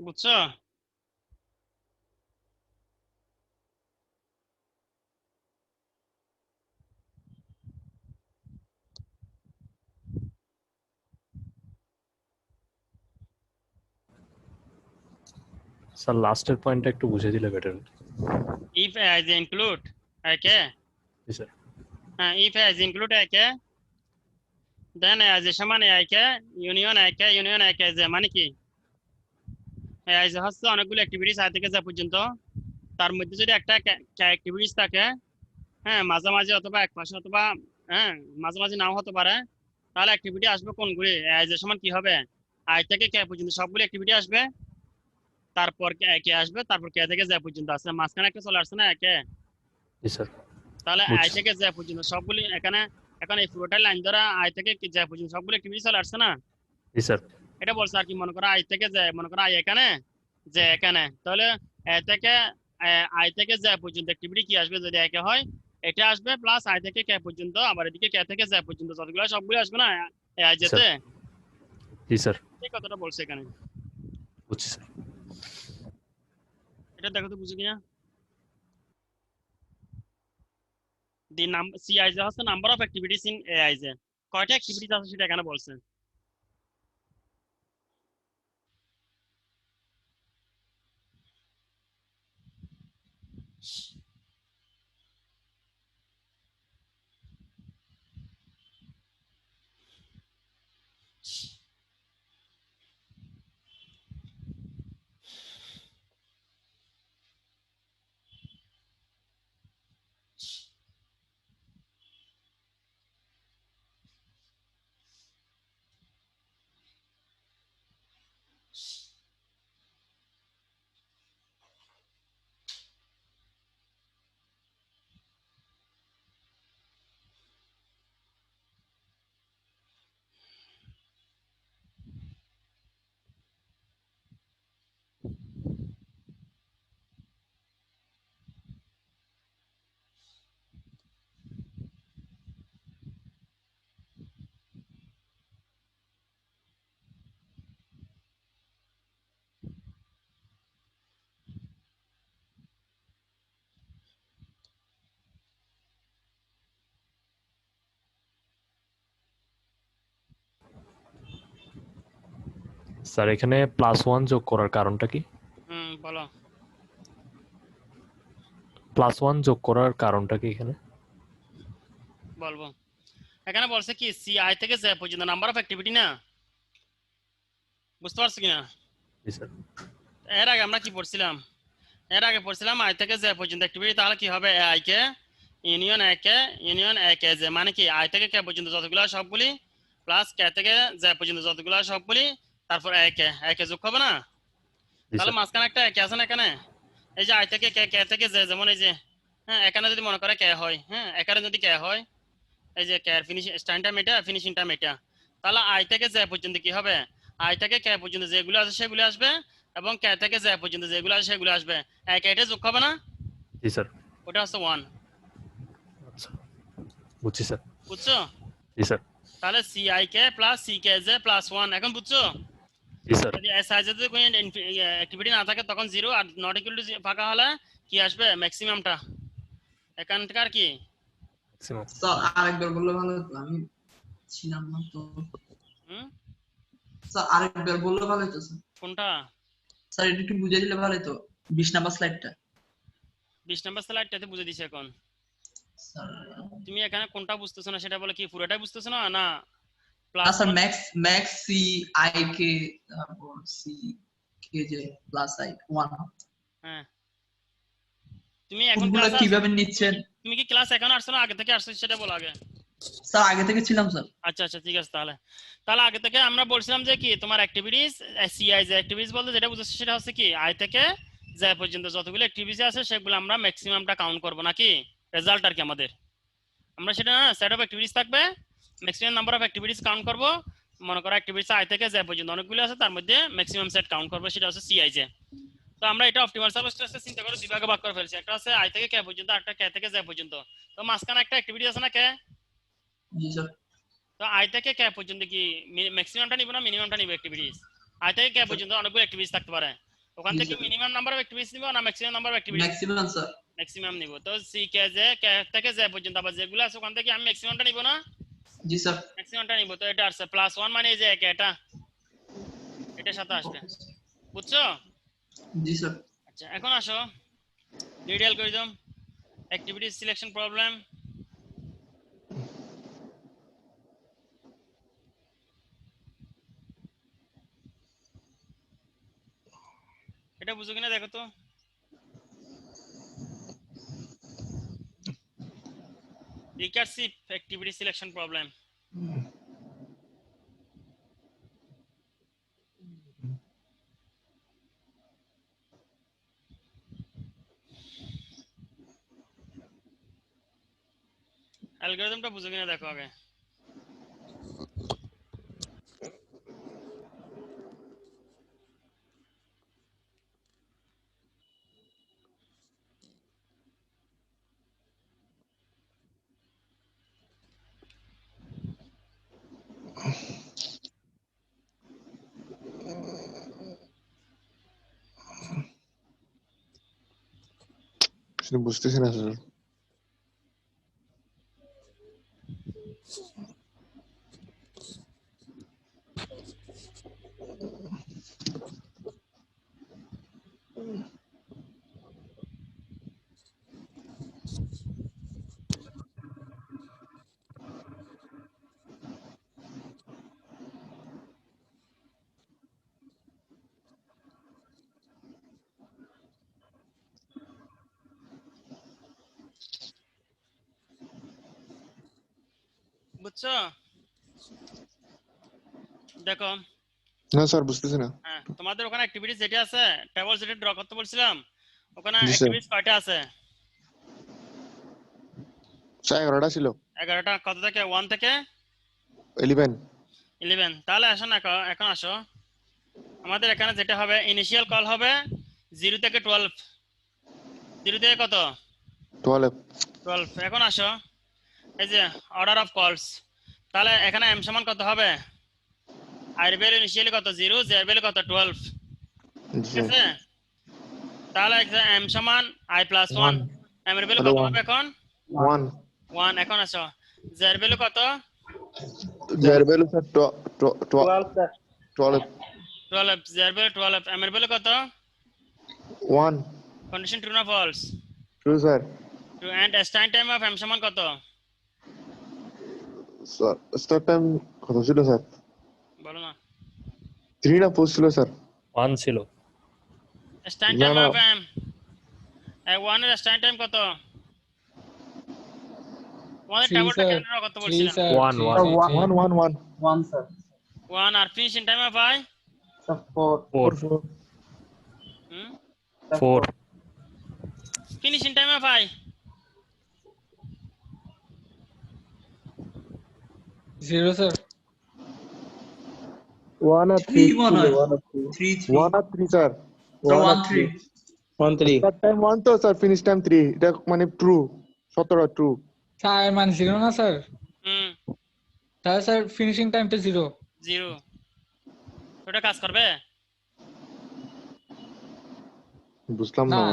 বুঝছো? স্যার লাস্টের পয়েন্টটা একটু বুঝিয়ে দিলে বেটার। if as include একে, জি স্যার। হ্যাঁ, if as include একে, then as সমান একে ইউনিয়ন একে যে মানে কি, as হচ্ছে অনেকগুলো অ্যাক্টিভিটিস আয় থেকে যা পর্যন্ত, তার মধ্যে যদি একটা অ্যাক্টিভিটিস থাকে, হ্যাঁ, মাঝামাঝি অথবা এক পাশে অথবা হ্যাঁ মাঝামাঝি নাও হতে পারে, তাহলে অ্যাক্টিভিটি আসবে কোনগুলি, as সমান কি হবে, আই থেকে কে পর্যন্ত সবগুলো অ্যাক্টিভিটি আসবে, তারপর কে আসবে, তারপর কে থেকে জে পর্যন্ত আসছে, মাঝখানে একটা চলে আসছে না একে। জি স্যার। তাহলে আই বুঝছি। থেকে জে পর্যন্ত সবগুলি এখানে, এখন এই পুরোটা লাইন ধরা আই থেকে জে পর্যন্ত সবগুলো অ্যাক্টিভিটি চলে আসছে না। জি স্যার। এটা বলছে আর কি, মনে করো আই থেকে জে, মনে করো আই এখানে জে এখানে, তাহলে এ থেকে আই থেকে জে পর্যন্ত অ্যাক্টিভিটি কি আসবে যদি একে হয়, এটা আসবে প্লাস আই থেকে কে পর্যন্ত, আবার এদিকে কে থেকে জে পর্যন্ত যতগুলো সবগুলো আসবে না আই জি স্যার। যেতে। জি স্যার, এই কথাটা বলছে এখানে, বুঝছি স্যার। এটা দেখো তো বুঝি কিনা। দি নাম্বার সিআই যে হচ্ছে number of activities in AI যে, কয়টা অ্যাক্টিভিটিস আছে সেটা এখানে বলছে। স্যার এখানে +1 যোগ করার কারণটা কি? বলো। +1 যোগ করার কারণটা কি এখানে? বলবো, এখানে বলছে কি সিআই থেকে জে পর্যন্ত নাম্বার অফ অ্যাক্টিভিটি না, বুঝতে পারছো কিনা? জি স্যার। এর আগে আমরা কি পড়ছিলাম? এর আগে পড়ছিলাম আই থেকে জে পর্যন্ত অ্যাক্টিভিটি, তাহলে কি হবে I K union A K J, মানে কি আই থেকে কে পর্যন্ত যতগুলো সবগুলি প্লাস কে থেকে জে পর্যন্ত যতগুলো সবগুলি, তারপর এ কে যোগ হবে না? জি তাহলে স্যার। মাঝখানে একটা কে আছে না এখানে, এই যে আই থেকে কে থেকে জে, যেমন এই যে হ্যাঁ এখানে যদি মনে করে কে হয়, হ্যাঁ এখানে যদি কে হয়, এই যে কে ফিনিশিং স্টার্ট টাইম এটা, ফিনিশিং টাইম এটা, তাহলে আই থেকে জে পর্যন্ত কি হবে, আই থেকে কে পর্যন্ত যেগুলো আছে সেগুলো আসবে, এবং কে থেকে জে পর্যন্ত যেগুলো আছে সেগুলো আসবে, এক এটা যোগ হবে না? জি স্যার। ওটা হচ্ছে 1, আচ্ছা, বুঝছি স্যার। বুঝছো? জি স্যার। তাহলে C I K plus C K J plus 1, এখন বুঝছো? জি স্যার। যদি এস আই যদি কোনো অ্যাক্টিভিটি না থাকে তখন 0, আর নট ইকুয়াল টু ফাঁকা হলে কি আসবে, ম্যাক্সিমামটা এখানকার কি। ম্যাক্সিমাম। স্যার আরেকবার বললে ভালো হতো, আমি ছিলাম না তো। হুম, স্যার আরেকবার বললে ভালো হতো স্যার। কোনটা? স্যার এটা একটু বুঝিয়ে দিলে ভালো হতো, 20 নাম্বার স্লাইডটা। 20 নাম্বার স্লাইডটাতে বুঝে দিছি এখন। স্যার তুমি এখানে কোনটা বুঝতেছো না সেটা বলে কি পুরোটাই বুঝতেছো না? না না plus sir, max max C I K, তারপর C K J plus I 1, হ্যাঁ, তুমি এখন কোনগুলো ক্লাসে কিভাবে নিচ্ছেন? তুমি কি ক্লাস এখন আসছো না আগে থেকে আসছো সেটা বলো আগে। স্যার আগে থেকে ছিলাম স্যার। আচ্ছা আচ্ছা ঠিক আছে, তাহলে তাহলে আগে থেকে আমরা বলছিলাম যে কি তোমার অ্যাক্টিভিটিস সিআই যে অ্যাক্টিভিটিস বলতে যেটা বুঝাচ্ছে সেটা হচ্ছে কি আই থেকে জে পর্যন্ত যতগুলো অ্যাক্টিভিটি আছে সেগুলো আমরা ম্যাক্সিমামটা কাউন্ট করব নাকি, রেজাল্ট আর কি আমাদের। আমরা সেটা না সেট অফ অ্যাক্টিভিটিস থাকবে, maximum number of activities count করব, মনে করো অ্যাক্টিভিটিস আই থেকে জে পর্যন্ত অনেকগুলো আছে তার মধ্যে ম্যাক্সিমাম সেট কাউন্ট করব, সেটা হচ্ছে সিআই জে। তো আমরা এটা অপটিমাল সার্চ স্ট্রাকচার চিন্তা করে দুই ভাগে ভাগ করে ফেলছি, একটা আছে আই থেকে কে পর্যন্ত, একটা কে থেকে জে পর্যন্ত। তো মাঝখানে একটা অ্যাক্টিভিটি আছে না কে, জি স্যার। তো আই থেকে কে পর্যন্ত কি ম্যাক্সিমামটা নিব না মিনিমামটা নিব অ্যাক্টিভিটিস? আই থেকে কে পর্যন্ত অনেকগুলো অ্যাক্টিভিটিস থাকতে পারে, ওখান জি থেকে sir, minimum number of activities নিব না maximum number of activities? Maximum sir. Maximum নিব। তো সি কে জে কে থেকে জে পর্যন্ত আবার যেগুলো আছে ওখান থেকে আমি ম্যাক্সিমামটা নিব না, জি স্যার। ম্যাক্সিমামটা নিব। তো এটা আসছে +1, মানে এই যে এটা এটার সাথে আসবে, বুঝছো? জি স্যার। আচ্ছা এখন আসো lead algorithm activity selection problem. এটা বুঝো কিনা দেখো তো। Recursive activity selection problem. অ্যালগরিদমটা বুঝো কিনা দেখো আগে। বুঝতেছি না স্যার। বুঝছো? দেখো, না স্যার বুঝতেছি না। হ্যাঁ, তোমাদের ওখানে অ্যাক্টিভিটিস যেটা আছে, টেবল যেটা ড্র করতে বলছিলাম, ওখানে জি স্যার। অ্যাক্টিভিটিস কয়টা আছে? স্যার 11টা ছিল। 11টা। কত থেকে? 1 থেকে 11। 11। তাহলে আসো না, এখন আসো। আমাদের এখানে যেটা হবে, ইনিশিয়াল কল হবে 0 থেকে 12। 0 থেকে কত? 12। 12। এখন আসো, এই যে অর্ডার অফ কলস। তাহলে এখানে এম সমান কত হবে? আই এর ভ্যালু ইনিশিয়ালি কত? 0, জে এর ভ্যালু কত? 12। জি ঠিক স্যার। আছে? তাহলে এম সমান i প্লাস 1। এম এর ভ্যালু তাহলে কত 1 হবে এখন? 1 1। এখন আসো, জে এর ভ্যালু কত? জের ভ্যালু স্যার 12 স্যার 12। 12। জে এর ভ্যালু 12। এম এর ভ্যালু কত? 1 কন্ডিশন ট্রু না false? True sir. True. And start time of M সমান কত? স্যার স্টার্ট টাইম কত ছিল স্যার? বলো না। 3 না 4 ছিল স্যার? 1 ছিল। স্ট্যান্ড না টাইম না অফ এম, 1 এর স্ট্যান্ড টাইম কত? 1 এর টেবলটা কেন ড্র করতে বলছিলাম? 1 1 1 1 1 1 স্যার 1 আর finishing time of I? Sir 4 4 হুম, 4 finishing time of I? 0 sir 1 আর 3 3 মনে হয়। 1 আর 3 3 1 আর 3 স্যার। 1 3 1 3 স্টার্ট টাইম 1 তো স্যার, ফিনিশ টাইম 3। এটা মানে ট্রু, 17 ট্রু। স্যার মানে 0 না স্যার? হুম, তাহলে স্যার ফিনিশিং টাইমটা 0। 0। ওটা কাজ করবে? বুঝলাম না। না।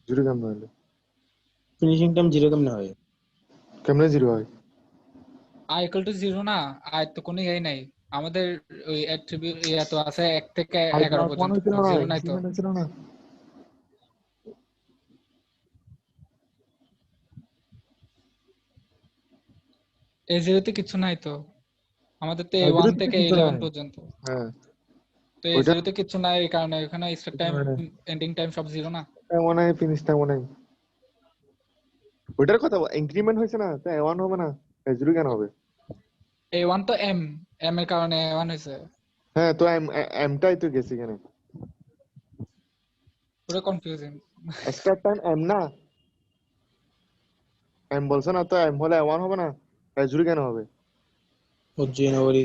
0 কেমনে হলো? ফিনিশিং টাইম 0 কেমনে হয়? কেমনে 0 হয়? i equal to 0 না, i তো কোনো ইয়ে নাই আমাদের। ওই অ্যাট্রিবিউট ইয়া তো আছে 1 থেকে 11 1 পর্যন্ত, হয়েছিল না? 0 নাই তো। ইনক্রিমেন্ট হয়েছিল না? এই 0 তে কিছু নাই তো, আমাদের তো আর 1 0 তে থেকে কিছু 11 নাই। পর্যন্ত। হ্যাঁ তো এই ওইটা 0 তে কিছু নাই, এই কারণে এখানে স্টার্ট টাইম মানে এন্ডিং টাইম সব 0 না। মনে হয় ফিনিশ টাইম মনে হয়। ওইটার কথা ইনক্রিমেন্ট হয়েছে না, তাই 1 হবে না? 0 কেন হবে? a1 তো m, m এর কারণে a1 হয়েছে। হ্যাঁ তো এমটাই তো গেছে এখানে। পুরো কনফিউজিং। স্টার্ট টাইম এম না, এম বলছে না তো, এম হলে 1 হবে না? 0 কেন হবে? ও জানুয়ারি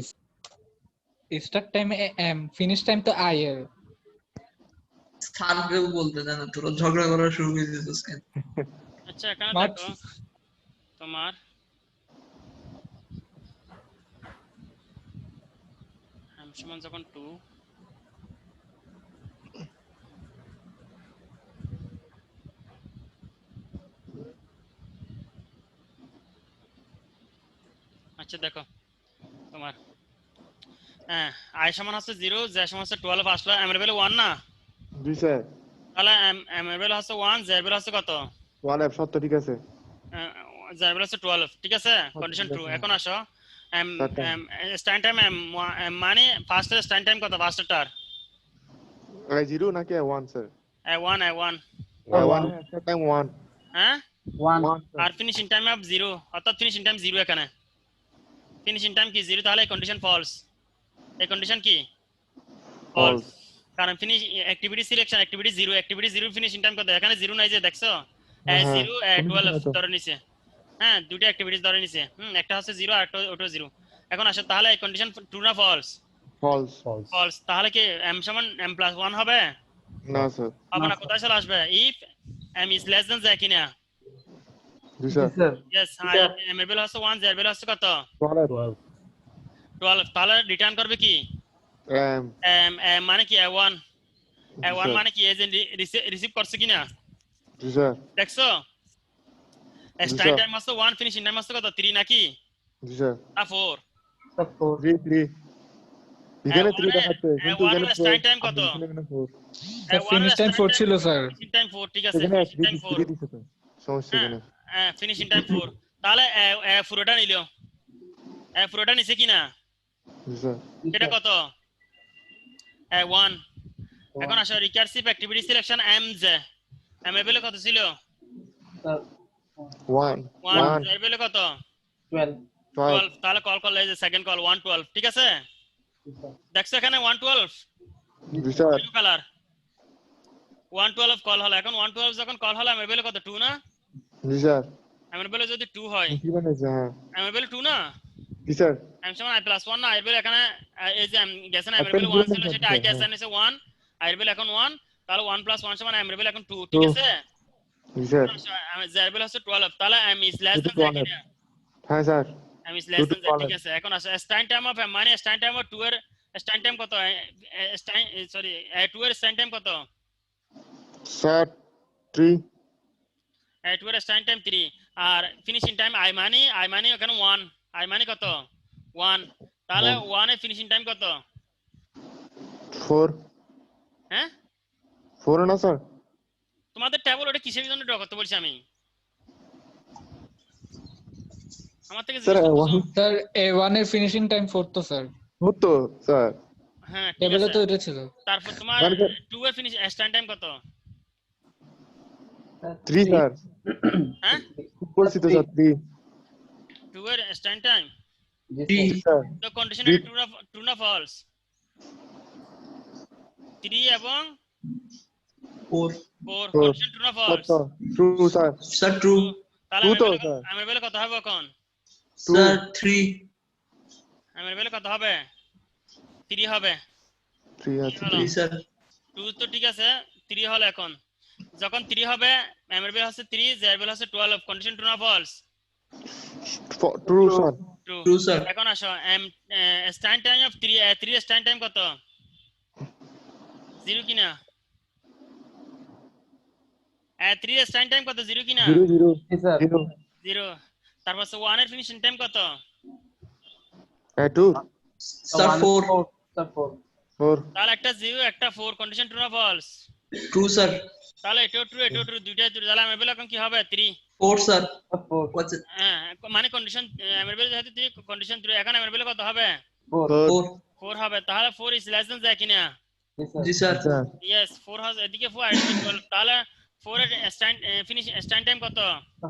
start time m, finish time তো i এর। স্যারকেও বলতে দেয় না, তোরা ঝগড়া করা শুরু করে দিয়েছিস কেন? আচ্ছা, এখানে Not- দেখো তোমার এম সমান যখন 2, আচ্ছা দেখো তোমার হ্যাঁ, i সমান হচ্ছে 0, জে সমান হচ্ছে 12 আসলো, এম এর ভ্যালু 1 না? জি স্যার। তাহলে এম এর ভ্যালু হচ্ছে 1, জে এর ভ্যালু হচ্ছে কত? 1 এর সত্য ঠিক আছে। জে এর ভ্যালু হচ্ছে 12। ঠিক আছে, কন্ডিশন ঠিক ট্রু। আছে। এখন আসো, M Start time. Start time M মানে ফার্স্টের স্ট্যান্ড টাইম কত? ফার্স্টেরটার 0 নাকি 1 স্যার? i1 1 start time 1। হ্যাঁ, 1 আর ফিনিশিং টাইম অফ 0, অর্থাৎ ফিনিশিং টাইম 0 এখানে। ফিনিশিং টাইম কি 0? তাহলে এই কন্ডিশন ফলস। এই কন্ডিশন কি? ফলস। কারণ finish activity selection, activity 0, activity 0 finishing time কত? এখানে 0 নাই যে, দেখছো? হ্যাঁ, 0 কোনো কিছু নাই 12 তো। ধরে নিছে। হ্যাঁ, দুটো অ্যাক্টিভিটিস ধরে নিছে। একটা হচ্ছে 0 আর ওটা 0। এখন আসো, তাহলে এই কন্ডিশন ট্রু না ফলস? ফলস। ফলস। তাহলে কি m সমান m প্লাস 1 হবে? না স্যার। হবে না। কোথায় চলে আসবে? If m is less than 0 কিনা? জি জি স্যার। স্যার ইয়েস, m এর ভ্যালু হচ্ছে 1, z এর ভ্যালু হচ্ছে কত? 12 12। তাহলে রিটার্ন করবে কি? এম m মানে কি? a1। ওয়ান মানে কি এজেন্ট রিসিভ করছে কিনা জি স্যার দেখছো জি স্টার্ট স্যার টাইম হচ্ছে 1 ফিনিশিং টাইম হচ্ছে কত 3 নাকি জি স্যার না 4 sir 4 3 এখানে 3 দেখাচ্ছে কিন্তু ওয়ান এখানে এর স্টার্ট টাইম কত এখানে 4 স্যার ফিনিশ টাইম 4 ছিল স্যার ফিনিশিং টাইম 4 ঠিক আছে এখানে ফিনিশিং টাইম 4 3 দিছে তো সমস্যা এখানে হ্যাঁ ফিনিশিং টাইম 4 তাহলে পুরোটা নিলো পুরোটা নিছে কিনা জি স্যার এটা কত 1 এখন আসো রিকার্সিভ অ্যাক্টিভিটি সিলেকশন এমজ এমএবল কত ছিল sir 1 1 এমএবল কত 12 12 তাহলে কল করলে এই যে সেকেন্ড কল 112 ঠিক আছে দেখছো এখানে 112 জি স্যার ব্লু কালার 112 কল হলো এখন 112 যখন কল হলো এমএবল কত 2 না জি স্যার এমএবল যদি 2 হয় কি বানাইছে হ্যাঁ এমএবল 2 না জি স্যার এম সমান i + 1 না এমএবল এখানে এই যে গেছে না আপনার এমএবল 1 ছিল দুটো সেটা আইটি হ্যাঁ। অ্যাসাইন হয়েছে 1 এমএবল এখন 1 তাহলে 1 + 1 সমান এমএবল এখন 2 ঠিক আছে জি স্যার এমএবল হচ্ছে 12 তাহলে এম ইজ লেস দুটো দ্যান 12 হ্যাঁ স্যার এম ইজ লেস দুটো দ্যান 12 ঠিক আছে এখন আসো স্ট্যান্ড টাইম অফ এম মানে স্ট্যান্ড টাইম অফ 2 এর স্ট্যান্ড টাইম কত সরি 2 এর স্ট্যান্ড টাইম কত স্যার 3 2 এর স্ট্যান্ড টাইম 3 আর ফিনিশিং টাইম আই মানি এখানে 1 আই মানি কত 1 তাহলে 1 এর ফিনিশিং টাইম কত 4 হ্যাঁ 4 না স্যার তোমাদের টেবল ওটা কিসের জন্য ড্র করতে বলছি আমি আমার থেকে স্যার জিজ্ঞেস করছো? স্যার A1 এর ফিনিশিং টাইম 4 তো স্যার হতো স্যার হ্যাঁ ঠিক টেবিলে আছে তো এটা ছিল তারপর তোমার মানে স্যার 2 এর ফিনিশ স্ট্যান্ড টাইম কত 3 স্যার হ্যাঁ বলছি তো স্যার 3 2 এর স্ট্যান্ড টাইম জি স্যার তো কন্ডিশন Three. ট্রু না ফলস 3 এবং 4 4 Four. কন্ডিশন ট্রু না ফলস কত ট্রু স্যার স্যার ট্রু তাহলে True তো, আমি sir. বলে কত হবে এখন স্যার 3 আমি বলে কত হবে 3 হবে 3 আছে হলো। 3 স্যার 2 তো ঠিক আছে 3 হলো এখন যখন 3 হবে এমএর বেল হচ্ছে 3 জের বেল হচ্ছে 12 কন্ডিশন ট্রু না false true sir true True, sir. এখন আসো M start time of 3 start time কত 0 কিনা 3 স্ট্যান্ড টাইম কত 0 কিনা 0 0 yes sir 0 0 তারপর 1 এর ফিনিশিং টাইম কত 2 স্যার 4 sir 4 4 তাহলে একটা 0 একটা 4 কন্ডিশন ট্রু না ফলস ট্রু স্যার তাহলে এটাও ট্রু দুইটাই ট্রু তাহলে এমএর বেল এখন কি হবে 3 4 স্যার 4 what's it হ্যাঁ মানে কন্ডিশন এমএর বেল যেহেতু 3 কন্ডিশন 3 এখন এমএর বেল কত হবে 4 4 4 হবে তাহলে 4 ইজ লেস দ্যান যায় কিনা yes sir জি স্যার আচ্ছা ইয়েস 4 হাজ এদিকে 4 এদিকে 12 তাহলে 4 এর স্ট্যান্ড টাইম কত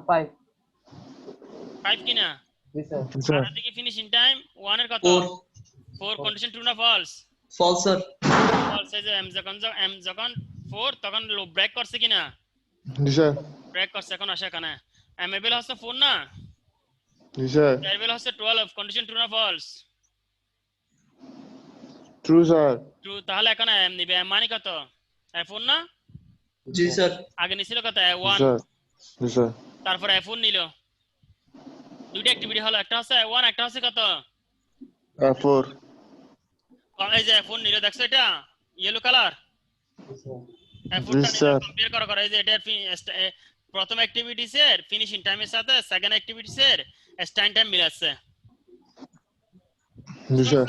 5 5 কিনা yes sir স্যার আর এদিকে ফিনিশিং টাইম 1 এর কত 4 4 কন্ডিশন ট্রু না ফলস ফলস স্যার ফলস এই যে এম যখন 4 তখন লো ব্রেক করছে কিনা জি স্যার ব্রেক করছে এখন আসে এখানে এম এর বেল হচ্ছে 4 না জি স্যার এর বেল হচ্ছে 12 কন্ডিশন ট্রু না ফলস ট্রু স্যার ট্রু তাহলে এখন এম নিবে এম মানে কত 4 না জি স্যার আগে নিছিল কত জি 1 স্যার জি স্যার তারপর F4 নিল দুইটা অ্যাক্টিভিটি হলো একটা হচ্ছে 1 একটা হচ্ছে কত 4 এই যে F4 নিল দেখছো এটা yellow colour yes sir F4 জি টা স্যার কম্পেয়ার করা এই যে এটা প্রথম অ্যাক্টিভিটিস এর ফিনিশিং টাইমের সাথে সেকেন্ড অ্যাক্টিভিটিস এর স্ট্যান্ড টাইম মিলাচ্ছে জি স্যার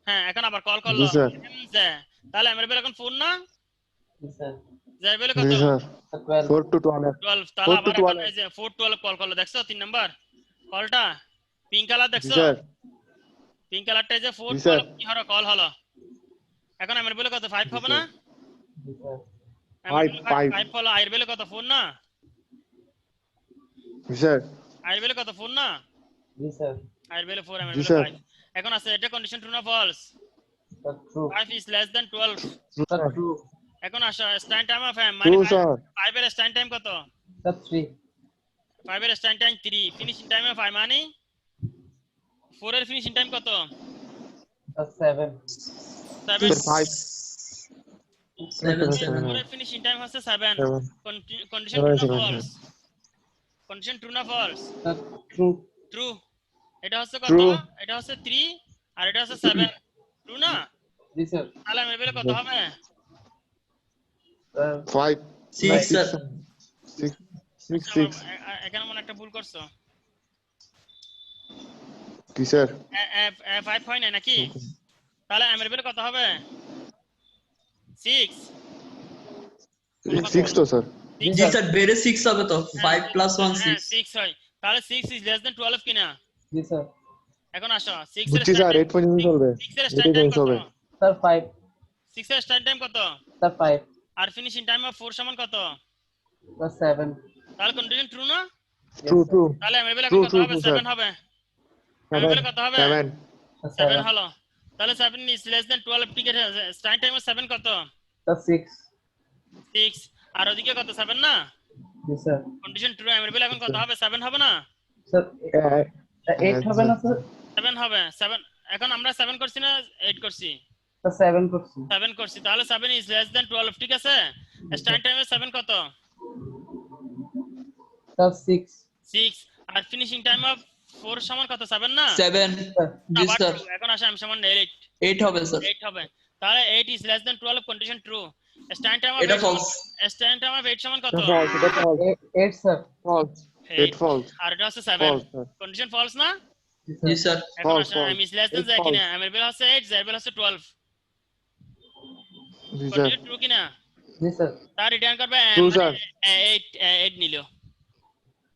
হ্যাঁ এখন আবার কল করলো জি স্যার যে তাহলে আমার বেল এখন 4 না yes sir যে বেল কত জি স্যার 12 4 to 12 12 তাহলে 4 to আবার এখন 12 এই যে 4 12 কল করলো দেখছো 3 নাম্বার কলটা পিঙ্ক কালার জি দেখছো স্যার পিঙ্ক কালারটা যে 4 জি স্যার 12 কি হলো কল হলো এখন আমার বেল কত 5 হবে না yes sir Five. 5 হলো আইর বেল কত 4 না জি স্যার আইর বেল কত 4 না yes sir আইর বেল 4 আমার জি বেল স্যার 5 এখন আছে এটা কন্ডিশন ট্রু না false sir true 5 is less than 12 sir true এখন আসো স্ট্যান্ড টাইম অফ মানে ট্রু স্যার 5 এর স্ট্যান্ড টাইম কত sir 3 5 এর stand time 3 finishing time of মানে 4 এর ফিনিশিং টাইম কত sir 7 7 5 7 স্যার 4 এর ফিনিশিং টাইম হচ্ছে 7 7 কন্ডিশন ট্রু না ফলস কন্ডিশন ট্রু না ফলস sir true ট্রু এটা হচ্ছে কত True. এটা হচ্ছে 3 আর এটা হচ্ছে 7 ট্রু না yes sir তাহলে আমার বেলে কত হবে 5 6 6 স্যার 6 6 আচ্ছা, 6 এখানে মনে একটা ভুল করছো। কি স্যার 5 হয় না নাকি? তাহলে m এর ভ্যালু কত হবে? 6 6 তো স্যার জি স্যার বেড়ে 6 হবে তো 5 প্লাস 1 হ্যাঁ 6 6 হয়। তাহলে 6 ইজ লেস দ্যান 12 কিনা? জি স্যার এখন আসো 6 এর বুঝছি স্টার্ট স্যার টাইম 8 পর্যন্ত চলবে 6 এর 8 স্টার্ট এ টাইম চেঞ্জ কত? হবে স্যার 5 6 এর স্টার্ট টাইম কত? স্যার 5 আর ফিনিশিং টাইম অফ 4 সমান কত? স্যার 7 তাহলে কন্ডিশন ট্রু না? ট্রু ট্রু তাহলে m এর ভ্যালু ট্রু এখন কত ট্রু হবে? ট্রু স্যার 7 হবে। m এর ভ্যালু কত হবে? 7 7 হলো। তাহলে 7 ইজ লেস দ্যান 12 ঠিক আছে। স্টার্ট টাইম 7 কত? স্যার 6 6 আর ওদিকে কত 7 না? জি স্যার কন্ডিশন ট্রু m এর ভ্যালু এখন কত হবে? 7 হবে না? স্যার 8 হবে না স্যার 7 হবে। 7 এখন আমরা 7 করছি না 8 করছি? স্যার 7 করছি 7 করছি। তাহলে 7 ইজ লেস দ্যান 12 ঠিক আছে। স্টার্ট টাইমে 7 কত? স্যার 6 6 আর ফিনিশিং টাইম অফ 4 সমান কত? 7 না? 7 জি আবার স্যার ট্রু। এখন আসে m সমান 8 8 হবে স্যার 8 হবে। তাহলে 8 is less than 12 condition true. Stand time of এটা 8 ফলস স্ট্যান্ড টাইম অফ 8 সমান কত? ফলস এটা ফলস 8 স্যার ফলস 8 8 ফলস আর এটা হচ্ছে 7 ফলস স্যার কন্ডিশন ফলস না? জি স্যার এখন False, আসে false. m is less than It's z কিনা? false. m এর ভ্যালু হচ্ছে 8 z এর ভ্যালু হচ্ছে 12 জি স্যার কন্ডিশন ট্রু কিনা? জি স্যার তার রিটার্ন করবে m True, মানে sir. 8 নিল।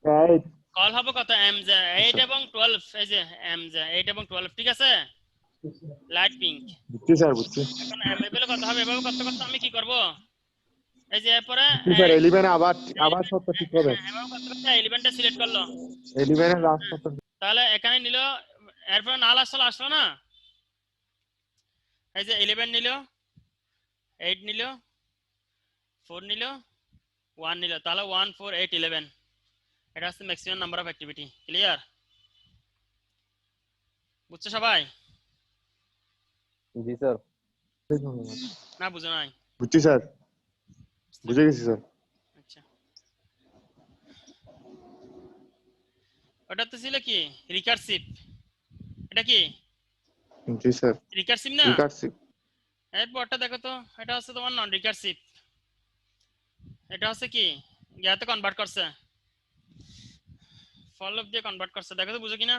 8 কল হবে কত? m যে 8 এবং 12 এই যে m যে 8 এবং 12 ঠিক আছে? Light pink. বুঝছি স্যার বুঝছি এখন m এর ভ্যালু কত হবে? এভাবে করতে করতে আমি কি করব? এই যে এরপরে বুঝছি স্যার 11 আবার সত্য ঠিক হবে এভাবে করতে করতে 11টা সিলেক্ট করলো। 11 এর লাস্ট সত্য তাহলে এখানে নিল, এরপরে নাল আসলো না? এই যে 11 নিল, 8 নিল, 4 নিল, 1 নিল। তাহলে 1 4 8 11 এটা হচ্ছে maximum number of activity. Clear? বুঝছো সবাই? জি স্যার না বুঝো নাই? বুঝছি স্যার বুঝে গেছি স্যার আচ্ছা, ওটা তো ছিল কি রিকারসিভ। এটা কি জি স্যার রিকারসিভ না? রিকার্সিভ এরপরটা দেখো তো, এটা হচ্ছে তোমার নন রিকারসিভ। এটা হচ্ছে কি ইয়াতে কনভার্ট করছে, ফর লুপ দিয়ে কনভার্ট করছে। দেখো তো বুঝো কিনা?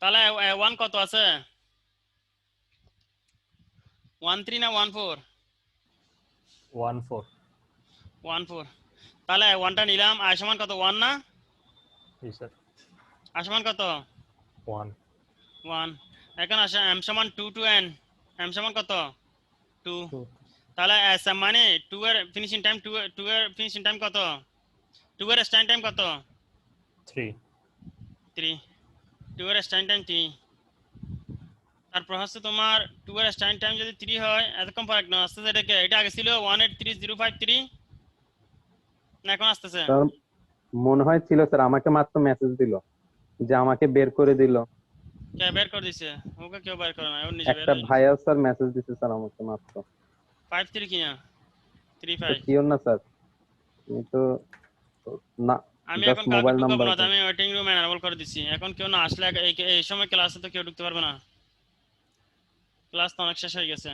তাহলে 1 কত আছে? 13 না 14? 1 4 14। তাহলে 1টা নিলাম, আই সমান কত? 1 না? জি স্যার আই সমান কত? 1 1। এখন আসে m সমান 2 টু n, m সমান কত? 2। 2 তাহলে sm মানে 2 এর ফিনিশিং টাইম, 2 এর ফিনিশিং টাইম কত? 2 এর স্ট্যান্ড টাইম কত? 3 3। 2 এর স্ট্যান্ড টাইম 3। তারপর হচ্ছে তোমার 2 এর স্ট্যান্ড টাইম যদি 3 হয়, এতক্ষণ পর একটা আসতেছে, এটা আগে ছিল 1833053 না এখন আসতেছে? স্যার মনে হয় ছিল স্যার, আমাকে মাত্র মেসেজ দিল যে আমাকে বের করে দিল। কে বের করে দিছে? ওকে কেউ বের করে না, ও নিজে বের একটা হয়ে গেছে। ভাইয়া স্যার মেসেজ দিছে স্যার আমাকে মাত্র। 53 কিনা 35? শিওর না স্যার, আমি তো না, আমি জাস্ট এখন কাউকে মোবাইল ঢুকাবো নাম্বার। না, তো আমি ওয়েটিং রুম এনাবল করে দিছি। এখন কেউ না আসলে এই সময় ক্লাসে তো কেউ ঢুকতে পারবে না, ক্লাস তো অনেক শেষ হয়ে গেছে।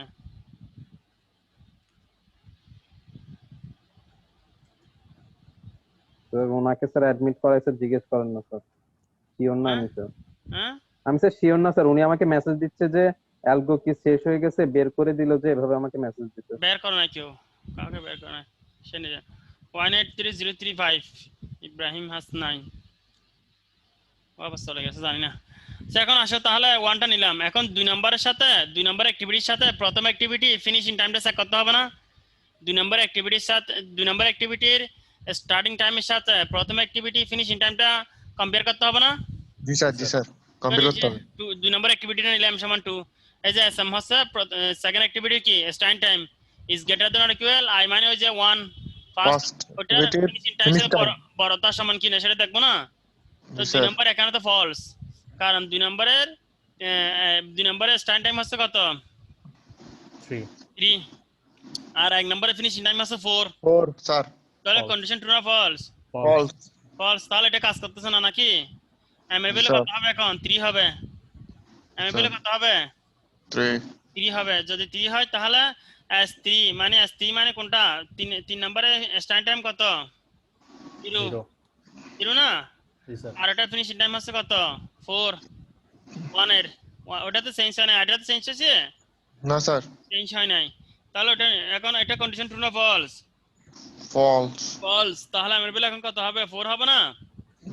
স্যার ওনাকে স্যার অ্যাডমিট করাই স্যার, জিজ্ঞেস করেন না স্যার, শিওর না হ্যাঁ আমি স্যার। হ্যাঁ আমি স্যার শিওর না স্যার, উনি আমাকে মেসেজ দিচ্ছে যে অ্যালগো কি শেষ হয়ে গেছে, বের করে দিল, যে এভাবে আমাকে মেসেজ দিচ্ছে। বের করো না কেউ, কাউকে বের করো না, সে নিজে। 183035 ইব্রাহিম হাসনাইন বাবা চলে গেছে, জানি না। আচ্ছা, এখন আসো তাহলে 1টা নিলাম। এখন 2 নম্বরের সাথে 2 নম্বর অ্যাক্টিভিটির সাথে প্রথম অ্যাক্টিভিটি ফিনিশিং টাইমটা চেক করতে হবে না? 2 নম্বর অ্যাক্টিভিটির সাথে 2 নম্বর অ্যাক্টিভিটির স্টার্টিং টাইমের সাথে প্রথম অ্যাক্টিভিটি ফিনিশিং টাইমটা কম্পেয়ার করতে হবে না? জি স্যার, জি স্যার, কম্পেয়ার করতে হবে। 2 নম্বর অ্যাক্টিভিটিটা নিলাম সমান 2। এই যে এসএম হচ্ছে সেকেন্ড অ্যাক্টিভিটি কি starting time is greater than or equal I মানে ওই যে 1 ফার্স্ট, ফার্স্ট ওটার ওয়েটেড ফিনিশিং টাইম ফিনিশ সাথে টাইম। বড়তা সমান কিনা সেটা দেখবো না? তো জি 2 স্যার, নম্বর এখানে তো ফলস, কারণ 2 নম্বরের 2 নম্বরের স্টার্টিং টাইম হচ্ছে কত? 3 3। আর 1 নম্বরের ফিনিশিং টাইম হচ্ছে 4। 4 স্যার, তাহলে False. কন্ডিশন ট্রু না ফলস? ফলস। ফলস। তাহলে এটা কাজ করতেছে না নাকি? এমএবএল স্যার, কত হবে এখন? 3 হবে। এমএবএল কত হবে? 3 3 হবে। যদি 3 হয় তাহলে S3 মানে কোনটা? 3 নম্বরে স্টার্ট টাইম কত? 0। 0 0 না? জি স্যার আর ওটা ফিনিশিং টাইম হচ্ছে কত? 4। 1 এর ওটা তো চেঞ্জ হয় না, এটা তো চেঞ্জ হয়েছে? না স্যার, চেঞ্জ হয় নাই। তাহলে ওটা এখন এটা কন্ডিশন ট্রু না ফলস? ফলস। ফলস। তাহলে এমএবএল এখন কত হবে? 4 হবে না?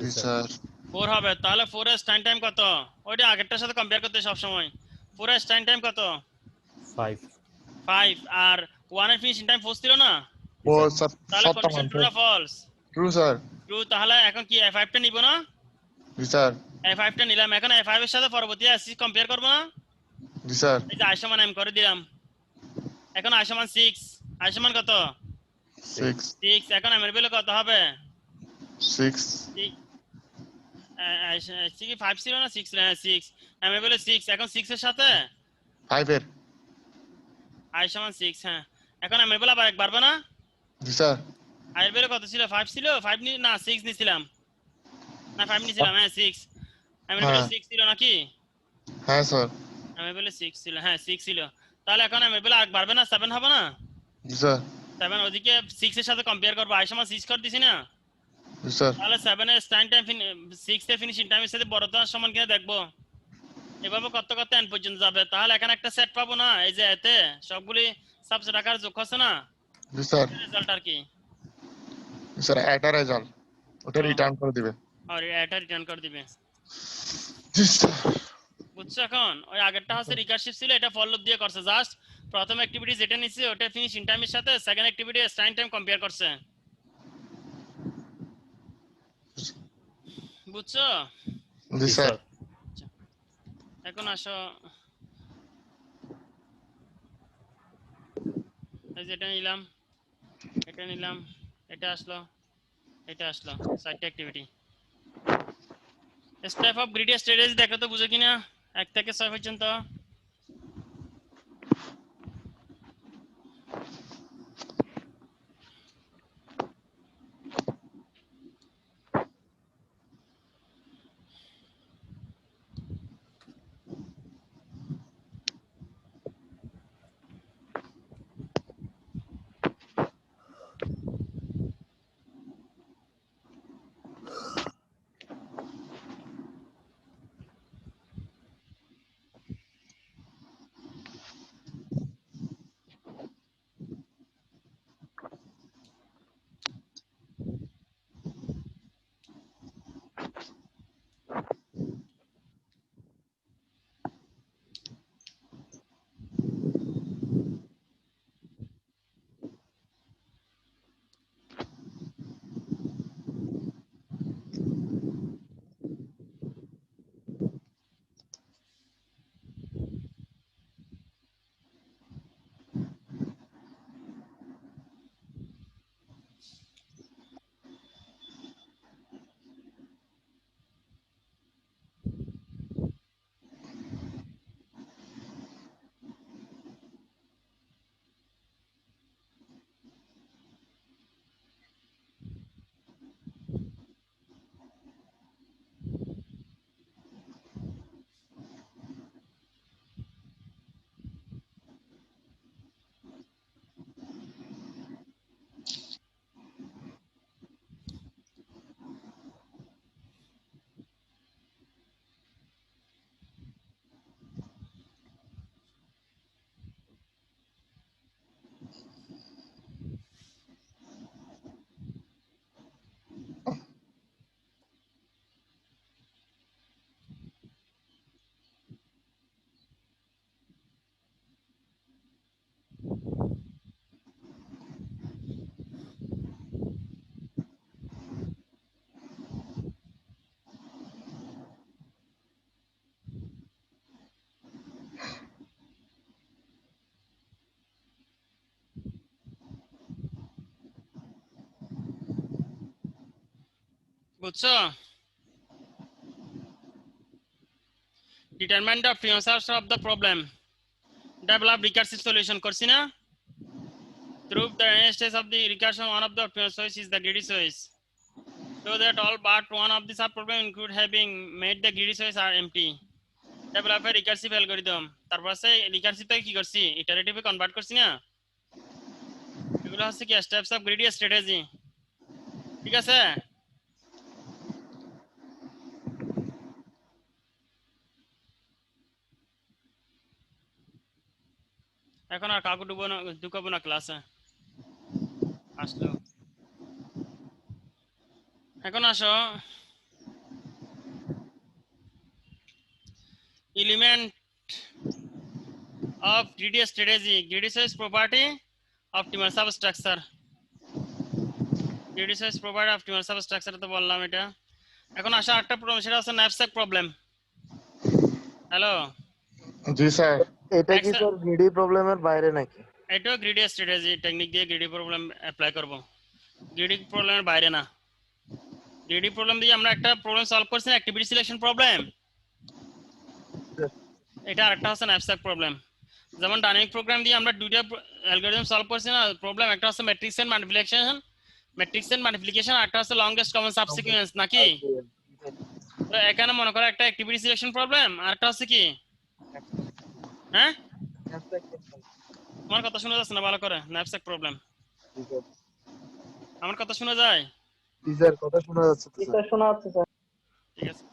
জি স্যার, 4 হবে। তাহলে 4 এর স্টার্ট টাইম কত? ওইটা আগেরটার সাথে কম্পেয়ার করতে সব সময়। 4 এর স্টার্ট টাইম কত? 5 5। আর 1 এর ফিনিশিং টাইম 4 ছিল না? ও স্যার, তাহলে সব কন্ডিশন ট্রু না ফলস? True sir. ট্রু। তাহলে এখন কি F5 টা নিব না? জি স্যার, F5 টা নিলাম। এখন F5 এর সাথে পরবর্তী আসি কম্পেয়ার করব না? জি স্যার, এই যে i সমান m করে দিলাম। এখন i সমান 6। i সমান কত? 6 6। এখন m এর ভ্যালু কত হবে? 6 কি 5 ছিল না 6 ছিল? হ্যাঁ 6। m এর ভ্যালু 6। এখন 6 এর সাথে 5 এর। i সমান 6। হ্যাঁ, এখন m এর ভ্যালু আবার এক বাড়বে না? জি স্যার, i এর ভ্যালু কত ছিল? 5 ছিল? 5 না 6 নিছিলাম না 5 নিছিলাম? হ্যাঁ 6। m এর ভ্যালু হ্যাঁ। 6 ছিল নাকি? হ্যাঁ স্যার, m এর ভ্যালু 6 ছিল। হ্যাঁ 6 ছিল। তাহলে এখন m এর ভ্যালু আর বাড়বে না? 7 হবে না? জি স্যার, 7 ওদিকে 6 এর সাথে কম্পেয়ার করব। i সমান 6 করে দিছি না? জি স্যার, তাহলে 7 এর স্টার্ট টাইম 6 এর ফিনিশিং টাইমের সাথে বড়তার সমান কিনা দেখবো। এভাবে করতে করতে এন্ড পর্যন্ত যাবে। তাহলে এখানে একটা সেট পাবো না? এই যে এতে সবগুলি সাবসেট আকার যোগ হচ্ছে না? জি স্যার, রেজাল্ট আর কি? জি স্যার, এটা রেজাল্ট ওটা রিটার্ন করে দিবে। আর এটা রিটার্ন করে দিবে। জি স্যার, বুঝছো? এখন ওই আগেরটা হচ্ছে রিকারসিভ ছিল, এটা ফর লুপ দিয়ে করছে। জাস্ট প্রথম অ্যাক্টিভিটি যেটা নিচ্ছে ওটা ফিনিশিং টাইমের সাথে second activity start time compare করছে। বুঝছো? জি জি স্যার, স্যার এখন আসো, এই যে এটা নিলাম, এটা নিলাম, এটা আসলো, এটা আসলো, চারটে activity. Step of greedy strategy দেখো তো বুঝো কিনা 1 থেকে 6 পর্যন্ত। বুঝছো? Determine the premises of the problem. Develop recursive solution করছি না? Prove the instance of the recursion one of the premises is the greedy source. So that all but one of the subproblem include having made the greedy source are empty. Develop a recursive algorithm. তারপর আছে recursive থেকে কি করছি? Iterative এ convert করছি না? এগুলো হচ্ছে কি steps of greedy strategy. ঠিক আছে? এখন আর কাকু ঢুকাবো না ক্লাসে। আসলো। এখন আসো element of greedy strategy. Greedy source property optimal substructure. Greedy source property optimal substructure তো বললাম এটা। এখন আসা একটা প্রবলেম, সেটা হচ্ছে knapsack প্রবলেম। হ্যালো, জি স্যার, এটা কি স্যার গ্রিডি প্রবলেমের বাইরে নাকি? এটাও গ্রিডি স্ট্র্যাটেজি টেকনিক দিয়ে গ্রিডি প্রবলেম অ্যাপ্লাই করব। গ্রিডি প্রবলেমের বাইরে না। গ্রিডি প্রবলেম দিয়ে আমরা একটা প্রবলেম সলভ করছি, অ্যাক্টিভিটি সিলেকশন প্রবলেম। এটা আরেকটা হচ্ছে knapsack প্রবলেম। যেমন ডাইনামিক প্রোগ্রাম দিয়ে আমরা দুইটা অ্যালগরিদম সলভ করছি না প্রবলেম, একটা হচ্ছে ম্যাট্রিক্স এন্ড মাল্টিপ্লিকেশন, একটা হচ্ছে লংগেস্ট কমন সাবসিকুয়েন্স নাকি? তো এখানে মনে করো একটা অ্যাক্টিভিটি সিলেকশন প্রবলেম, আরেকটা হচ্ছে কি, হ্যাঁ আমার কথা শোনা যাচ্ছে না ভালো করে? knapsack problem. আমার কথা শোনা যায়? জি স্যার, কথা শোনা যাচ্ছে তো স্যার। শোনা যাচ্ছে স্যার। ঠিক আছে,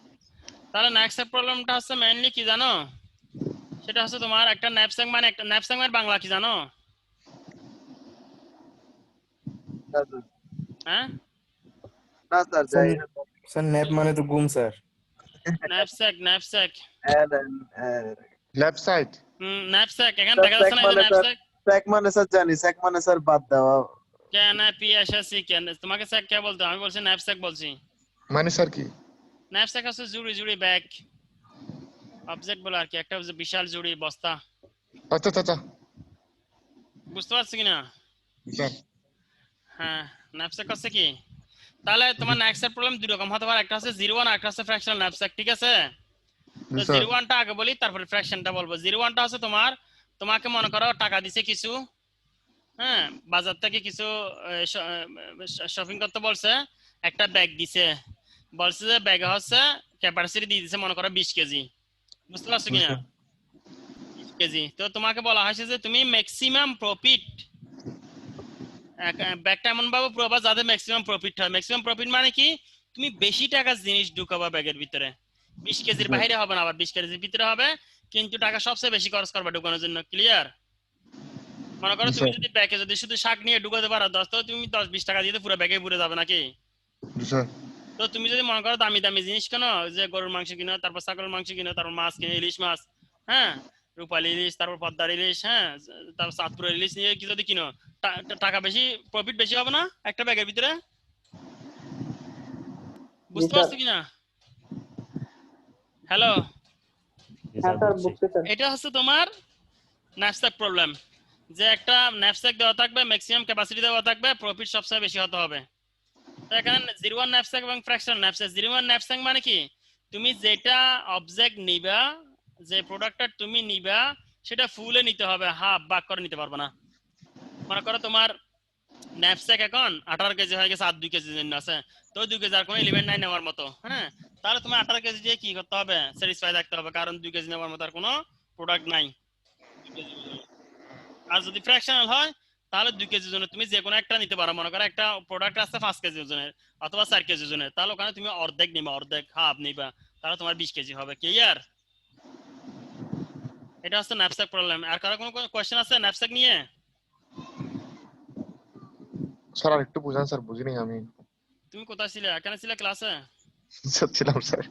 তাহলে knapsack প্রবলেমটা হচ্ছে মেইনলি কি জানো? সেটা হচ্ছে তোমার একটা knapsack মানে একটা knapsack মানে বাংলা কি জানো? হ্যাঁ না স্যার, যাই না। স্যার ন্যাপ মানে তো গুম sir. knapsack left side. knapsack এখানে দেখা যাচ্ছে না knapsack? স্যাক মানে স্যার জানি, স্যাক মানে স্যার বাদ দেওয়া। কেন পিএসএসি কেন তোমাকে স্যাক কে বলতো? আমি বলছি knapsack বলছি। মানে স্যার কি? knapsack হচ্ছে জুড়ি ব্যাগ অবজেক্ট বলে আর কি, একটা বিশাল জুড়ি বস্তা। আচ্ছা আচ্ছা, বুঝতে পারছো কিনা? স্যার হ্যাঁ, knapsack হচ্ছে কি, তাহলে তোমার knapsack প্রবলেম দুই রকম হতে পারে, একটা হচ্ছে 01 আর একটা হচ্ছে ফ্র্যাকশনাল knapsack। ঠিক আছে, তো 01টা আগে বলি তারপরে ফ্র্যাকশনটা বলবো। 01টা হচ্ছে তোমাকে মনে করো টাকা দিছে কিছু, হ্যাঁ বাজার থেকে কিছু শপিং করতে বলছে, একটা ব্যাগ দিছে, বলছে যে ব্যাগে হচ্ছে ক্যাপাসিটি দিয়ে দিছে মনে করো 20 কেজি। বুঝতে পারছো কিনা? 20 কেজি। তো তোমাকে বলা হয়েছে যে তুমি ম্যাক্সিমাম প্রফিট ব্যাগটা এমন ভাবে পুরোবা যাতে ম্যাক্সিমাম প্রফিট হয়। ম্যাক্সিমাম প্রফিট মানে কি, তুমি বেশি টাকার জিনিস ঢুকাবা ব্যাগের ভিতরে, 20 কেজির বাইরে হবে না, আবার 20 কেজির ভিতরে হবে, কিন্তু টাকা সবচেয়ে বেশি খরচ করবা ঢুকানোর জন্য। ক্লিয়ার? মনে করো তুমি যদি ব্যাগে যদি শুধু শাক নিয়ে ঢুকাতে পারো 10, তো তুমি 10-20 টাকা দিয়ে পুরো ব্যাগে পুরে যাবে নাকি? তো তুমি যদি মনে করো দামি দামি জিনিস কেনো, যে গরুর মাংস কিনো, তারপর ছাগলের মাংস কিনো, তারপর মাছ কিনো, ইলিশ মাছ, হ্যাঁ রূপালী ইলিশ, তারপর পদ্মার ইলিশ, হ্যাঁ তারপর চাঁদপুরের ইলিশ নিয়ে কি যদি কিনো, টাকা বেশি প্রফিট বেশি হবে না একটা ব্যাগের ভিতরে? বুঝতে পারছো কিনা? হ্যালো, এটা হচ্ছে তোমার knapsack প্রবলেম, যে একটা knapsack দেওয়া থাকবে, ম্যাক্সিমাম ক্যাপাসিটি দেওয়া থাকবে, প্রফিট সবচেয়ে বেশি হতে হবে। তো এখানে 01 knapsack এবং ফ্র্যাকশনাল knapsack। 01 knapsack মানে কি, তুমি যেটা অবজেক্ট নিবা, যে প্রোডাক্টটা তুমি নিবা সেটা ফুলে নিতে হবে, হাফ ভাগ করে নিতে পারবে না। মনে করো তোমার knapsack এখন 18 কেজি হয়ে গেছে, আর 2 কেজি জন্য আছে, তো 2 কেজি আর কোনো এলিমেন্ট নাই নেওয়ার মতো, হ্যাঁ তাহলে তুমি 18 কেজি দিয়ে কি করতে হবে? স্যাটিসফাই থাকতে হবে, কারণ 2 কেজি নেওয়ার মতো আর কোনো প্রোডাক্ট নাই। আর যদি ফ্র্যাকশনাল হয় তাহলে 2 কেজির জন্য তুমি যে কোনো একটা নিতে পারো। মনে করো একটা প্রোডাক্ট আছে 5 কেজি ওজনের অথবা 4 কেজি ওজনের, তাহলে ওখানে তুমি অর্ধেক নিবা, অর্ধেক হাফ নিবা, তাহলে তোমার 20 কেজি হবে। ক্লিয়ার? এটা হচ্ছে knapsack প্রবলেম। আর কারো কোনো কোশ্চেন আছে knapsack নিয়ে? স্যার আর একটু বুঝান স্যার, বুঝিনি আমি। তুমি কোথায় ছিলে? এখানে ছিলে ক্লাসে? স্যার ছিলাম স্যার।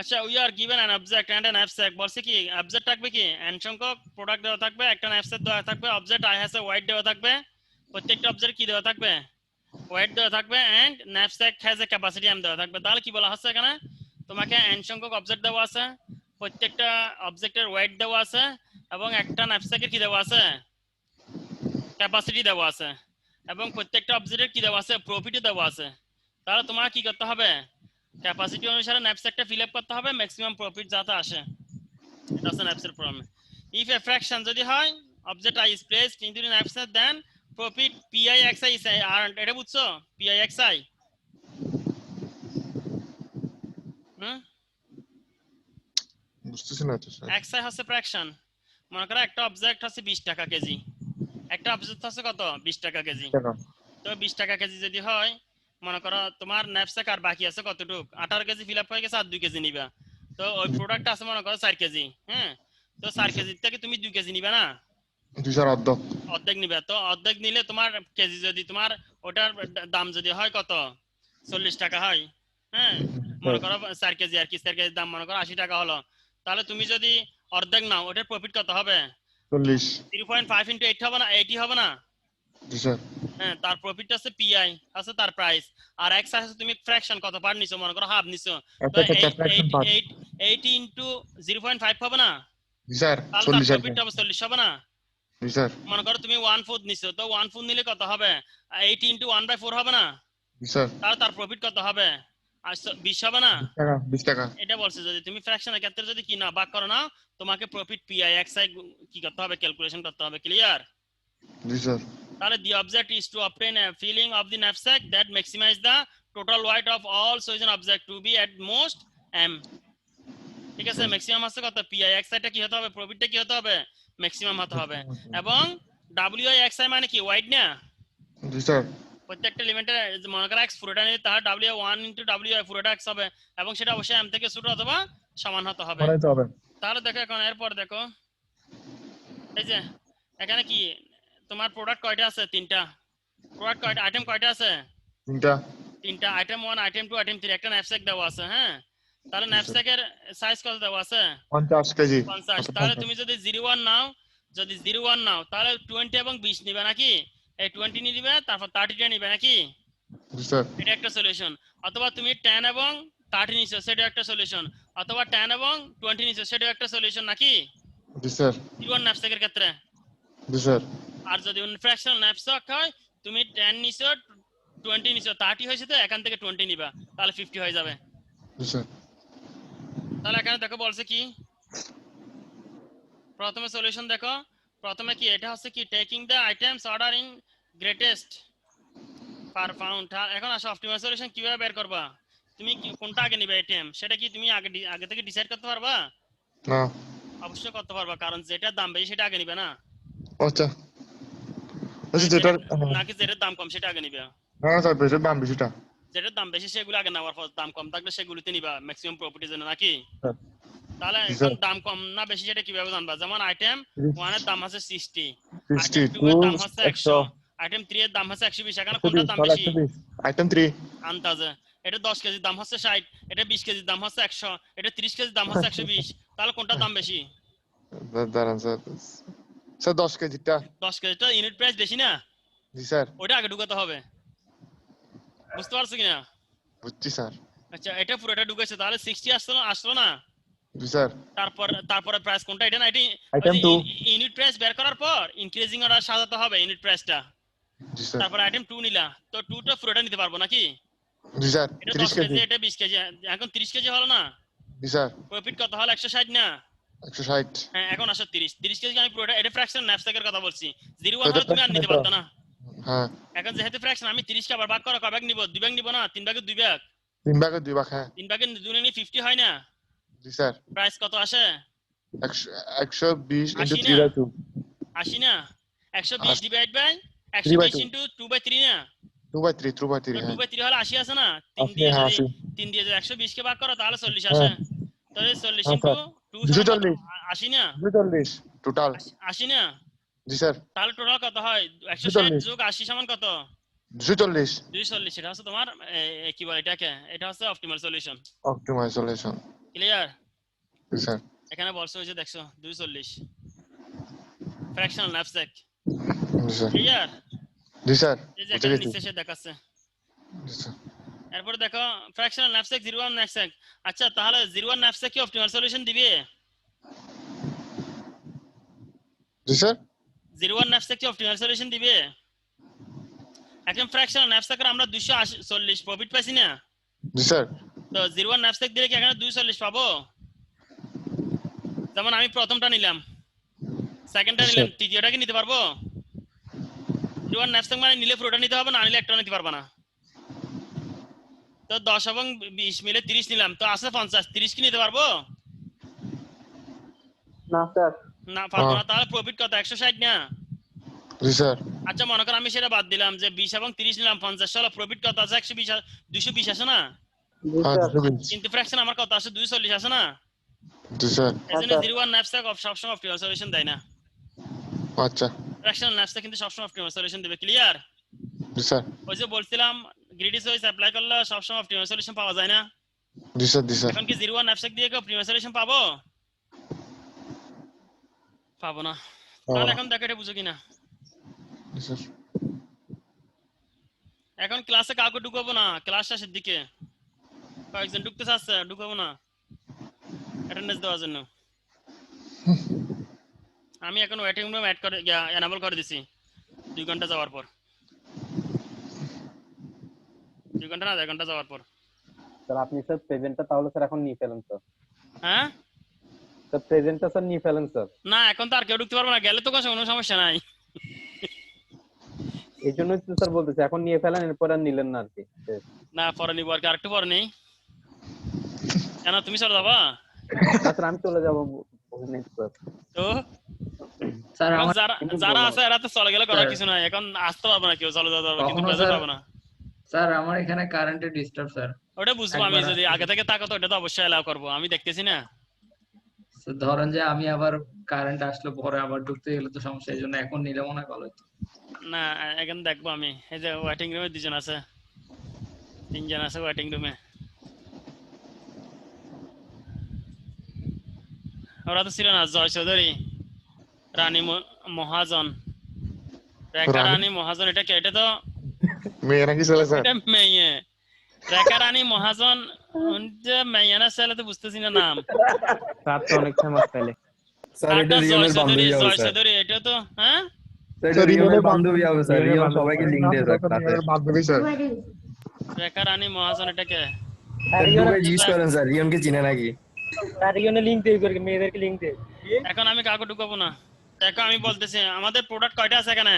আচ্ছা, we are given an object and an knapsack। বলছে কি অবজেক্ট থাকবে কি n সংখ্যক প্রোডাক্ট দেওয়া থাকবে, একটা knapsack দেওয়া থাকবে, object i has a weight দেওয়া থাকবে, প্রত্যেকটা অবজেক্ট কি দেওয়া থাকবে? ওয়েট দেওয়া থাকবে, and knapsack has a capacity m দেওয়া থাকবে। তাহলে কি বলা হচ্ছে এখানে, তোমাকে n সংখ্যক অবজেক্ট দেওয়া আছে, প্রত্যেকটা অবজেক্টের ওয়েট দেওয়া আছে, এবং একটা knapsack-এর কি দেওয়া আছে? ক্যাপাসিটি দেওয়া আছে, এবং প্রত্যেকটা অবজেক্টের কি দেওয়া আছে? প্রফিটও দেওয়া আছে। তাহলে তোমার কি করতে হবে? ক্যাপাসিটি অনুসারে ন্যাপস্যাকটা ফিল আপ করতে হবে ম্যাক্সিমাম প্রফিট যাতে আসে, এটা হচ্ছে knapsack problem. If a fraction যদি হয় object I is placed into the knapsack then profit PI XI is earned, এটা বুঝছো? পিআই এক্সআই বুঝতেছি না তো স্যার। এক্সআই হচ্ছে ফ্র্যাকশন। মনে করো একটা অবজেক্ট হচ্ছে 20 টাকা কেজি, একটা অবজেক্ট হচ্ছে কত 20 টাকা কেজি। টাকা। তো 20 টাকা কেজি যদি হয়, মনে করো তোমার ন্যাপস্যাক আর বাকি আছে কতটুক 18 কেজি ফিল আপ হয়ে গেছে, আর 2 কেজি নিবা। তো ওই প্রোডাক্ট আছে মনে করো 4 কেজি, হ্যাঁ, তো 4 কেজি থেকে তুমি 2 কেজি নিবা না, জি স্যার অর্ধেক। অর্ধেক নিবা। তো অর্ধেক নিলে তোমার কেজি যদি তোমার ওটার দাম যদি হয় কত 40 টাকা হয়, হ্যাঁ, মনে করো 4 কেজি আর কি 4 কেজির দাম মনে করো 80 টাকা হলো, তাহলে তুমি যদি অর্ধেক নাও ওটার প্রফিট কত হবে? 40। 0.5 ইনটু 8 হবে না, 80 হবে না? জি স্যার। হ্যাঁ, তার প্রফিট আছে পিআই আছে তার প্রাইস, আর এক্স আছে তুমি ফ্র্যাকশন কত পার নিছো, মনে করো হাফ নিছো, তো 80 ইনটু 0.5 হবে না? জি স্যার তাহলে তার 40 প্রফিট হবে 40 হবে না? জি স্যার। মনে করো তুমি 1/4 নিছো, তো 1/4 নিলে কত হবে? 80 ইনটু 1/4 হবে না? জি স্যার। তাহলে তার প্রফিট কত হবে? 20 হবে না? 20 টাকা। এটা বলছে যদি তুমি ফ্র্যাকশনের ক্ষেত্রে যদি কি না ভাগ করো না, তোমাকে প্রফিট পিআই এক্সআই কি করতে হবে, ক্যালকুলেশন করতে হবে। ক্লিয়ার? জি স্যার। তাহলে the object is to obtain a filling of the knapsack that maximize the total weight of all chosen object to be at most m, ঠিক আছে? ম্যাক্সিমাম আছে কত পিআই এক্সআইটা কি হতে হবে, প্রফিটটা কি হতে হবে, ম্যাক্সিমাম হতে হবে। এবং ডব্লিউআই এক্সআই মানে কি ওয়াইড না, জি স্যার। প্রত্যেকটা এলিমেন্টের মনে করো এক্স পুরোটা নিলে তাহলে ডব্লিউ 1 ইনটু ডব্লিউআই পুরোটা এক্স হবে, এবং সেটা অবশ্যই এম থেকে ছোট অথবা সমান হতে হবে। বানাইতে হবে। তাহলে দেখো এখন এরপর দেখো এই যে এখানে কি তোমার প্রোডাক্ট কয়টা আছে? 3টা। প্রোডাক্ট কয়টা, আইটেম কয়টা আছে? 3টা। আইটেম 1, আইটেম 2, আইটেম 3, একটা ন্যাপস্যাক দেওয়া আছে, হ্যাঁ। তাহলে ন্যাপস্যাকের সাইজ কত দেওয়া আছে? 50 কেজি। 50। তাহলে তুমি যদি 01 নাও, যদি 01 নাও তাহলে 20 এবং 20 নিবে নাকি? এই 20 নিয়ে দিবে, তারপর 30টা নিবে নাকি? জি স্যার। এটা একটা সলিউশন। অথবা তুমি 10 এবং 30 নিছো, সেটা একটা সলিউশন। অথবা 10 এবং 20 নিছো, সেটা একটা সলিউশন নাকি? জি স্যার। 01 ন্যাপস্যাকের ক্ষেত্রে। জি স্যার। আর যদি ফ্র্যাকশনাল ন্যাপস্যাক হয়, তুমি 10 নিছো, 20 নিছো, 30 হয়েছে, তো এখান থেকে 20 নিবা, তাহলে 50 হয়ে যাবে। জি স্যার। তাহলে এখানে দেখো বলছে কি, প্রথমে সলিউশন দেখো, প্রথমে কি এটা হচ্ছে কি taking the items order in greatest per pound. এখন আসো অপটিমাল সলিউশন কিভাবে বের করবা, তুমি কোনটা আগে নিবে আইটেম, সেটা কি তুমি আগে থেকে ডিসাইড করতে পারবা? না। অবশ্যই করতে পারবা, কারণ যেটার দাম বেশি সেটা আগে নিবে না, আচ্ছা আচ্ছা। যেটার নাকি যেটার দাম কম সেটা আগে নিবে? হ্যাঁ স্যার, বেশি দাম বেশিটা। যেটার দাম বেশি সেগুলো আগে নেওয়ার পর দাম কম থাকলে সেগুলোতে নিবা ম্যাক্সিমাম প্রপার্টির জন্য নাকি? স্যার। তাহলে এখন দাম কম না বেশি সেটা কিভাবে জানবা? যেমন আইটেম 1 এর দাম আছে 60, আইটেম 2 এর দাম হচ্ছে 100, আইটেম 3 এর দাম হচ্ছে 120। এখানে কোনটার দাম বেশি? আইটেম 3 আন্দাজে এটা 10 কেজির দাম হচ্ছে 60, এটা 20 কেজির দাম হচ্ছে 100, এটা 30 কেজির দাম হচ্ছে 120, তাহলে কোনটার দাম বেশি? দাঁড়ান স্যার। স্যার 10 কেজিটা। 10 কেজিটা ইউনিট প্রাইস বেশি না? জি স্যার। ওটা আগে ঢুকাতে হবে, বুঝতে পারছো কিনা? বুঝছি স্যার। আচ্ছা, এটা পুরোটা ঢুকেছে, তাহলে 60 আসলো না? জি স্যার। তারপরে প্রাইস কোনটা? এটা না, এটা আইটেম 2। ইউনিট প্রাইস বের করার পর ইনক্রিজিং অর্ডার সাজাতে হবে ইউনিট প্রাইসটা। জি স্যার। তারপর আইটেম 2 নিলা, তো 2টা পুরোটা নিতে পারবো নাকি? জি স্যার। এটা 30 10 কেজি। কেজি, এটা 20 কেজি, এখন 30 কেজি হলো না? জি স্যার। প্রফিট কত হলো? 160 না? 160। হ্যাঁ, এখন আসো 30 কেজি আমি পুরোটা, এটা ফ্র্যাকশন ন্যাপস্যাকের কথা বলছি। 01 হলে তুমি আর নিতে পারতো না। হ্যাঁ। এখন যেহেতু ফ্র্যাকশন, আমি 30 কে আবার ভাগ করো, কয় ভাগ নিব? 2 ভাগ নিব না? 3 ভাগে 2 ভাগ? 3 ভাগে 2 ভাগ। হ্যাঁ। 3 ভাগে 2 নিলে 50 হয় না? জি স্যার। প্রাইস কত আসে? 120 80 * 3/2। 80 না? 120 ডিভাইড বাই 120 ইনটু 2/3 না? 2/3 তো হ্যাঁ। 2/3 হলে 80 আছে না? 80, হ্যাঁ, 80। 3 দিয়ে যদি 120 কে ভাগ করো তাহলে 40 আসে। তাহলে 40 হ্যাঁ, ইনটু স্যার। 2 240 80 না? 240 টোটাল। 80 না? জি স্যার। তাহলে টোটাল কত হয়? 160 যোগ 80 সমান কত? 240। 240। এটা হচ্ছে তোমার কি বলে এটাকে, এটা হচ্ছে optimal solution. Optimal solution. Clear? জি স্যার। এখানে বলছে হইছে দেখছো 240 ফ্র্যাকশনাল ন্যাপস্যাক। জি স্যার। ক্লিয়ার? জি স্যার। এই যে এখানে নিচে সে দেখাচ্ছে। জি স্যার। এরপর দেখো ফ্র্যাকশনাল ন্যাপস্যাক 01 ন্যাপস্যাক। আচ্ছা, তাহলে 01 ন্যাপস্যাক কি অপটিমাল সলিউশন দিবে? জি স্যার। 01 ন্যাপস্যাক কি অপটিমাল সলিউশন দিবে? এখন ফ্র্যাকশনাল ন্যাপস্যাকের আমরা 240 প্রফিট পাইছি না? জি স্যার। তো 01 ন্যাপস্যাক দিলে কি এখানে 240 পাবো? যেমন আমি প্রথমটা নিলাম, সেকেন্ডটা নিলাম, তৃতীয়টা কি নিতে পারবো? 01 ন্যাপস্যাক মানে নিলে পুরোটা নিতে হবে, না নিলে একটা নিতে পারবা না। তো 10 এবং 20 মিলে 30 নিলাম, তো আছে 50, 30 কি নিতে পারবো? না স্যার। না পারবো না। তাহলে প্রফিট কত? 160 না? জি স্যার। আচ্ছা মনে করো আমি সেটা বাদ দিলাম যে 20 এবং 30 নিলাম, 50 হলো, প্রফিট কত আছে? 120, 220 আছে না? কিন্তু ফ্র্যাকশন আমার কত আছে? 240 আছে না? জি স্যার। এজন্য 01 ন্যাপস্যাক সবসময় অপটিমাল সলিউশন দেয় না। আচ্ছা ফ্র্যাকশনাল ন্যাপস্যাক কিন্তু সবসময় অপটিমাল সলিউশন দেবে। ক্লিয়ার? জি স্যার। ওই যে বলছিলাম গ্রিডি চয়েস অ্যাপ্লাই করলে সবসময় অপটিমাল সলিউশন পাওয়া যায় না। জি স্যার। জি স্যার। এখন কি 01 ন্যাপস্যাক দিয়ে কি অপটিমাল সলিউশন পাবো? পাবো না। তাহলে এখন দেখো এটা বুঝো কিনা। জি স্যার। এখন ক্লাসে কাউকে ঢুকাবো না, ক্লাস শেষের দিকে কয়েকজন ঢুকতে চাচ্ছে, ঢুকাবো না অ্যাটেন্ডেন্স দেওয়ার জন্য। আমি এখন ওয়েটিং রুম অ্যাড করে এনাবল করে দিছি 2 ঘন্টা যাওয়ার পর, 2 ঘন্টা না 1 ঘন্টা যাওয়ার পর। স্যার আপনি স্যার প্রেজেন্টটা তাহলে স্যার এখন নিয়ে ফেলেন স্যার। হ্যাঁ স্যার প্রেজেন্টটা স্যার নিয়ে ফেলেন স্যার। না এখন তো আর কেউ ঢুকতে পারবো না, গেলে তো কোনো সমস্যা নাই। এই জন্যই তো স্যার বলতেছি এখন নিয়ে ফেলেন, এরপর আর নিলেন না আর কি। না পরে নিবো আর কি, আরেকটু পরে নেই। কেন তুমি চলে যাবা? স্যার আমি চলে যাবো স্যার। তো স্যার এখন আমার যারা আছে এরা তো চলে গেলে করার কিছু নাই, এখন আসতে পারবো না কেউ, চলে যেতে পারবে কিন্তু প্রেজেন্ট পাবো না। স্যার আমার এখানে কারেন্টে ডিস্টার্ব স্যার। ওটা বুঝবো আমি, যদি আগে থেকে তাকাতো ওটা তো অবশ্যই এলাও করবো, আমি দেখতেছি না। ধরেন যে আমি আবার কারেন্ট আসলো পরে আবার ঢুকতে গেলে তো সমস্যা, এই জন্য এখন নিলে মনে হয় ভালো হতো। না এখন দেখবো আমি। এই যে ওয়েটিং রুমে 2 জন আছে, 3 জন আছে ওয়েটিং রুমে। ওরা তো ছিল না, জয় চৌধুরী, রানী মহাজন, রেখা রানী মহাজন, এটা কে? এটা তো মেয়ে নাকি ছেলে স্যার? এটা মেয়ে। রেখা রানী মহাজন যে মেয়ে না ছেলে তো বুঝতেছি না নাম। স্যার তো অনেক ফেমাস তাইলে। স্যার আর এটা তো জয় রিয়নের বান্ধবী চৌধুরী, হবে জয় স্যার। চৌধুরী এটা তো হ্যাঁ স্যার এটা রিয়নের বান্ধবী হবে স্যার। রিয়ন সবাইকে লিংক দিয়ে স্যার ক্লাসে। বান্ধবী স্যার। রেখা রানী মহাজন এটা কে? স্যার গ্রুপে জিজ্ঞেস করেন স্যার রিয়নকে চিনে নাকি? স্যার রিয়নে লিংক দেই করে মেয়েদেরকে লিংক দেই। এখন আমি কাউকে ঢুকাবো না। দেখো আমি বলতেছি আমাদের প্রোডাক্ট কয়টা আছে এখানে?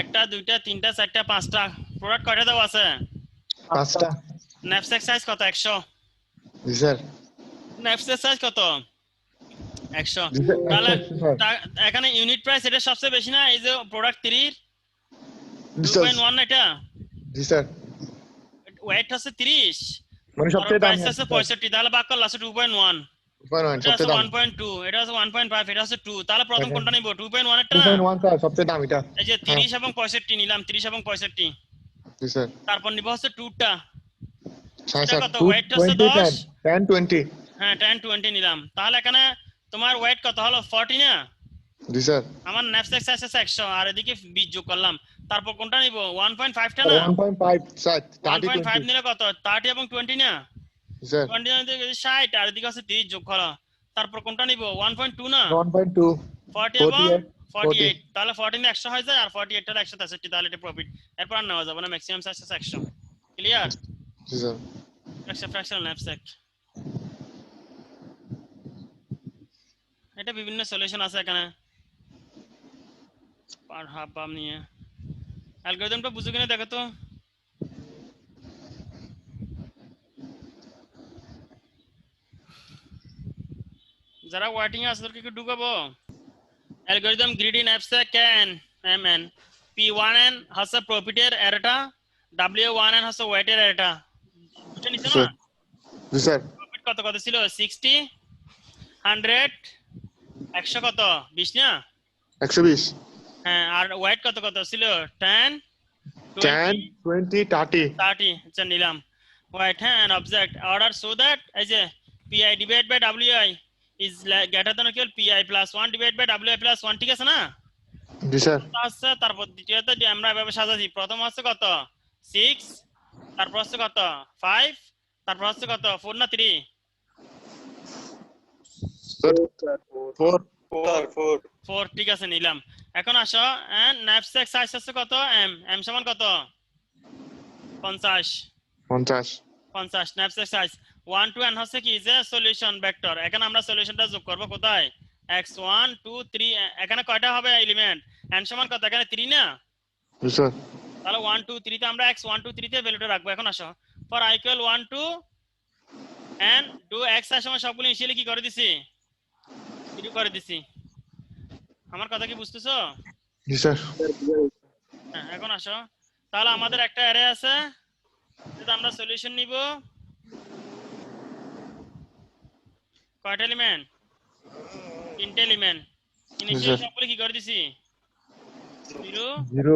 1টা 2টা 3টা 4টা 5টা প্রোডাক্ট কয়টা দেওয়া আছে? 5টা। ন্যাপস্যাক সাইজ কত? 100। জি স্যার। ন্যাপস্যাক সাইজ কত? 100। জি স্যার। তাহলে স্যার। এখানে ইউনিট প্রাইস এটা সবচেয়ে বেশি না? এই যে প্রোডাক্ট 3 জি স্যার। 2.1 না এটা? জি স্যার। ওয়েট হচ্ছে 30, মানে সবচেয়ে দামি প্রাইস আছে 65, তাহলে ভাগ করলে আছে 2.1, এটা আছে সবচেয়ে দামি। 1.2, এটা আছে 1.5, এটা আছে 2, তাহলে প্রথম কোনটা নিব? 2.1 এরটা না? 2.1 স্যার সবচেয়ে দামিটা। এই যে 30 এবং 65 নিলাম, 30 এবং 65। জি স্যার। তারপর নিব হচ্ছে 2টা, হ্যাঁ এটা স্যার। কত? ওয়েট হচ্ছে 10, 10 20। হ্যাঁ 10 20 নিলাম। তাহলে এখানে তোমার ওয়েট কত হলো? 40 না? জি স্যার। আমার ন্যাপস্যাক সাইজ আছে 100, আর এদিকে 20 যোগ করলাম। তারপর কোনটা নিব? 1.5 টা না? 1.5 স্যার। 1.5 নিলে কত? 30 এবং 20 না? জি স্যার। 20 এদিকে 60, আর এদিকে আছে 30 যোগ করো। তারপর কোনটা নিব? 1.2 না? 1.2 40 এবং 48, তাহলে 14 100 হয়ে যায়, আর 48 টা 163, তাহলে এটা প্রফিট। এরপর আর নেওয়া যাবে না, ম্যাক্সিমাম সাইজ আছে 100। ক্লিয়ার? জি স্যার। ফ্র্যাকশনাল ন্যাপস্যাক এটা বিভিন্ন সলিউশন আছে এখানে পার হাফ পাম নিয়ে। অ্যালগরিদমটা বুঝো কিনা দেখো তো। যারা ওয়েটিং এ আছে তাদেরকে একটু ঢুকাবো। Algorithm greedy knapsack can M N P1n হচ্ছে প্রফিটের এরটা, W1n হচ্ছে ওয়েটের এরটা। বুঝতে নিছো না? জি স্যার। প্রফিট কত কত ছিল? 60, 100, 100 কত? 20 না? 120। হ্যাঁ, আর ওয়েট কত কত ছিল? 10, 10 20 30। 30। আচ্ছা নিলাম ওয়েট। হ্যাঁ, and object order so that এই যে pi divided by wi is greater than or equal pi plus 1 divided by wi plus 1, ঠিক আছে না? জি স্যার। আচ্ছা তারপর দ্বিতীয়তে যে আমরা এভাবে সাজাচ্ছি, প্রথম হচ্ছে কত? 6, তারপর হচ্ছে কত? 5, তারপর হচ্ছে কত? 4 না 3? 4, ঠিক আছে নিলাম। এখন আসো, and knapsack size হচ্ছে কত? m সমান কত? 50। 50 স্ন্যাপস এক্সারসাইজ 1 2 n হচ্ছে কি যে সলিউশন ভেক্টর। এখানে আমরা সলিউশনটা যোগ করব কোথায়? x1 2 3 এখানে কয়টা হবে এলিমেন্ট? n সমান কত? এখানে 3 না? জি স্যার। তাহলে 1 2 3 তে আমরা x 1 2 3 তে ভ্যালুটা রাখবো। এখন আসো for i equal 1 2 and do x এর সমান সবগুলো ইনিশিয়ালি কি করে দিছি? শুরু করে দিছি। আমার কথা কি বুঝতেছো? জি স্যার। হ্যাঁ, এখন আসো তাহলে আমাদের একটা অ্যারে আছে যেটা আমরা সলিউশন নিব। কয়টা এলিমেন্ট? 3টে এলিমেন্ট। Initial sir. সবগুলো কি করে দিছি? 0 0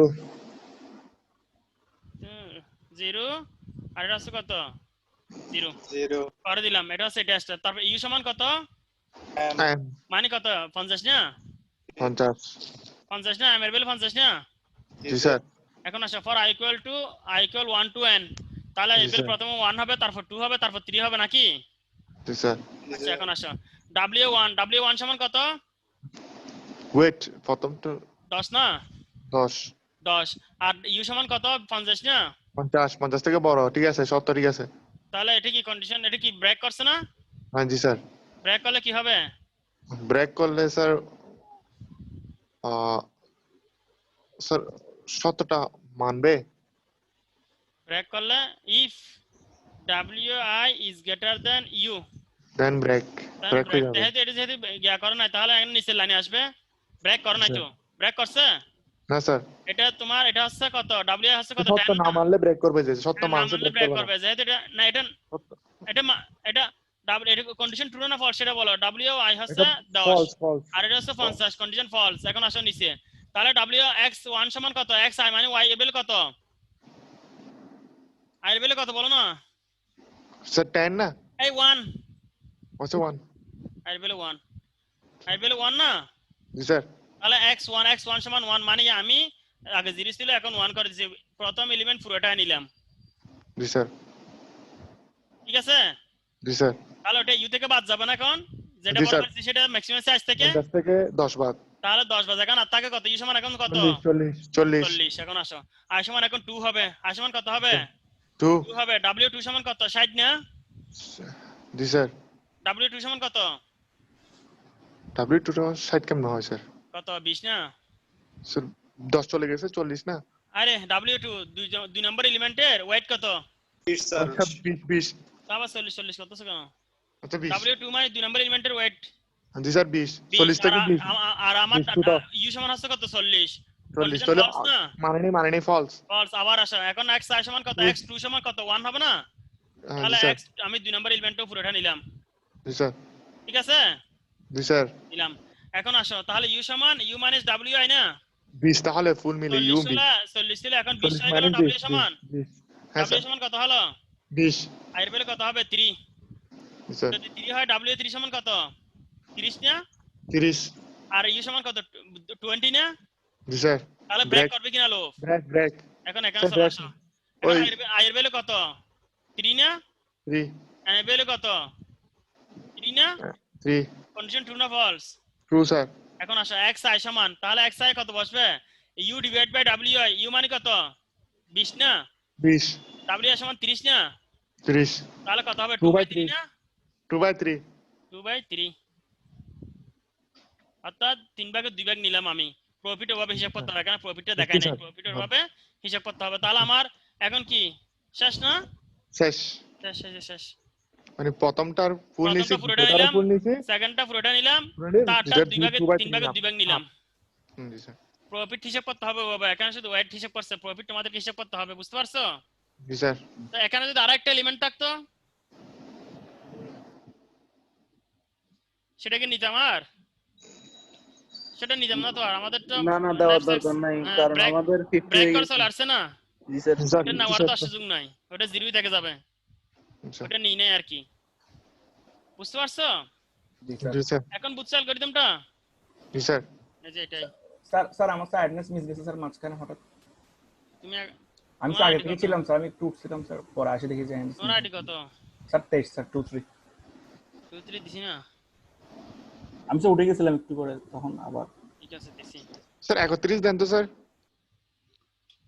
0 আর এটা হচ্ছে কত? 0 0 করে দিলাম। এটা হচ্ছে টেস্টার। তারপর ইউ সমান কত? n মানে কত? 50 না? 50 50 না? এর ভ্যালু 50 না? জি স্যার। এখন আসো for i equal 1 to n, তাহলে জি এর ভ্যালু স্যার। প্রথমে 1 হবে, তারপর 2 হবে, তারপর 3 হবে নাকি? জি স্যার। আচ্ছা এখন আসো w1 সমান কত? ওয়েট প্রথমটা 10 না? 10 10 আর ইউ সমান কত? 50 না? 50 থেকে বড়, ঠিক আছে 70, ঠিক আছে। তাহলে এটা কি কন্ডিশন? এটা কি ব্রেক করছে না? হ্যাঁ জি স্যার। ব্রেক করলে কি হবে? ব্রেক করলে স্যার স্যার 70টা মানবে। ব্রেক করলে if wi is greater than u then break break হয়ে যাবে। যেহেতু ইয়া করে নাই, তাহলে এখানে নিচের লাইনে আসবে। ব্রেক করে নাই তো? ব্রেক করছে? না স্যার, এটা তোমার এটা হচ্ছে কত? wi হচ্ছে কত? 70 না মানলে ব্রেক করবে, যে 70 মানছে ব্রেক ব্রেক করবে করবে। যেহেতু এটা না, এটা এটা এটা কন্ডিশন ট্রু না ফলস সেটা বলো। wi হচ্ছে 10 ফলস ফলস। আর এটা হচ্ছে 50, কন্ডিশন ফলস। এখন আসো নিচে, তাহলে x1 সমান কত? xi মানে y এর ভ্যালু কত? i এর ভ্যালু কত বলো না? স্যার 10 না? এই 1 আচ্ছা 1। i এর ভ্যালু 1, i এর ভ্যালু 1 না? জি স্যার। তাহলে x1 সমান 1 মানে আমি আগে 0 ছিল এখন 1 করে দিয়েছি। প্রথম এলিমেন্ট পুরোটা নিলাম। জি স্যার। ঠিক আছে? জি স্যার। তাহলে ওটা ইউ থেকে বাদ যাবে না এখন? যেটা জি বড় স্যার। করেছি সেটা ম্যাক্সিমাম সাইজ থেকে 50 থেকে 10 বাদ। তাহলে 10 বাজে এখন আর থাকে কত? ইউ সমান এখন কত? 40। 40। এখন আসো i সমান এখন 2 হবে। i সমান কত হবে? 2 2 হবে। w2 সমান কত? 60 না? জি স্যার। w2 সমান কত? W2 টা 60 কেমন হয় স্যার? কত? 20 না? স্যার 10 চলে গেছে, 40 না? আরে w2 দুই নম্বর এলিমেন্টের ওয়েট কত? 20 স্যার। আচ্ছা 20 আবার 40 কত কেন? আচ্ছা 20। w2 মানে দুই নম্বর এলিমেন্টের ওয়েট জি স্যার 20 40 থেকে 20 আর আমার 20 to 10 ইউ সমান হচ্ছে কত? 40 40 কন্ডিশন তাহলে ফলস না? মানেনি ফলস। ফলস। আবার আসো এখন xi সমান কত? x2 সমান কত? 1 হবে না? জি তাহলে স্যার। x আমি দুই নম্বর এলিমেন্টও পুরোটা নিলাম। জি স্যার। ঠিক আছে? জি স্যার। নিলাম। এখন আসো তাহলে ইউ সমান u মাইনাস wi না? 20 তাহলে ফুল মিলে ইউ 40 ছিল এখন 20 হয়ে গেল। w সমান হ্যাঁ w স্যার সমান কত হলো? 20। i এর ভ্যালু কত হবে? 3। জি স্যার। যদি 3 হয় w 3 সমান কত? 30 না? 30। আর ইউ সমান কত? 20 না? জি স্যার। তাহলে ব্রেক করবে কিনা লো? ব্রেক এখন এখানে স্যার, চলে break। আসো। ওই এখন i এর ভ্যালু কত? 3 না? 3 n এর ভ্যালু কত? 3 না? 3 কন্ডিশন ট্রু না ফলস? True sir. এখন আসো xi সমান, তাহলে xi কত বসবে? u divide by wi। u মানে কত? 20 না? 20 wi সমান 30 না? 30 তাহলে কত হবে? 2 by 2/3 না? 2/3 2/3 অর্থাৎ 3 ভাগের 2 ভাগ নিলাম আমি। প্রফিট ওভাবে হিসাব করতে হবে, কারণ প্রফিটটা দেখায় নাই। প্রফিট ওভাবে হিসাব করতে হবে। তাহলে আমার এখন কি শেষ না? শেষ। শেষ শেষ শেষ। মানে প্রথমটার ফুল নিছি, প্রথমটা পুরোটা নিলাম, ফুল নিছি, সেকেন্ডটা পুরোটা নিলাম, তারটা 2 ভাগের 3 ভাগের 2 ভাগ নিলাম। জি স্যার। প্রফিট হিসাব করতে হবে বাবা। এখানে শুধু ওয়েট হিসাব করছে, প্রফিট তোমাদের হিসাব করতে হবে। বুঝতে পারছো? জি স্যার। তো এখানে যদি আরেকটা এলিমেন্ট থাকতো সেটা কি নিতাম? আর সেটা নিতাম না তো। আর আমাদের তো না না দেওয়ার দরকার নাই, কারণ আমাদের 50 ব্রেক হয়ে করে গেছে। চলে আসছে না? জি স্যার। ওটা নেওয়ার তো সুযোগ নাই, ওটা জিরোই থেকে যাবে। ওটা নিই নাই আর কি। বুঝতে পারছো? জি স্যার। এখন বুঝছো অ্যালগরিদমটা? জি স্যার। এই যে এটাই। স্যার আমার স্যার অ্যাড্রেস মিস গেছে স্যার মাঝখানে হঠাৎ। তুমি আমি তো আগে থেকে ছিলাম স্যার, আমি একটু উঠছিলাম স্যার, পরে আসে দেখি যে তোমার আইডি কত? স্যার 23 স্যার 23 23 দিছি না? আমি তো উঠে গেছিলাম একটু করে, তখন আবার ঠিক আছে দিছি। স্যার 31 দেন তো স্যার।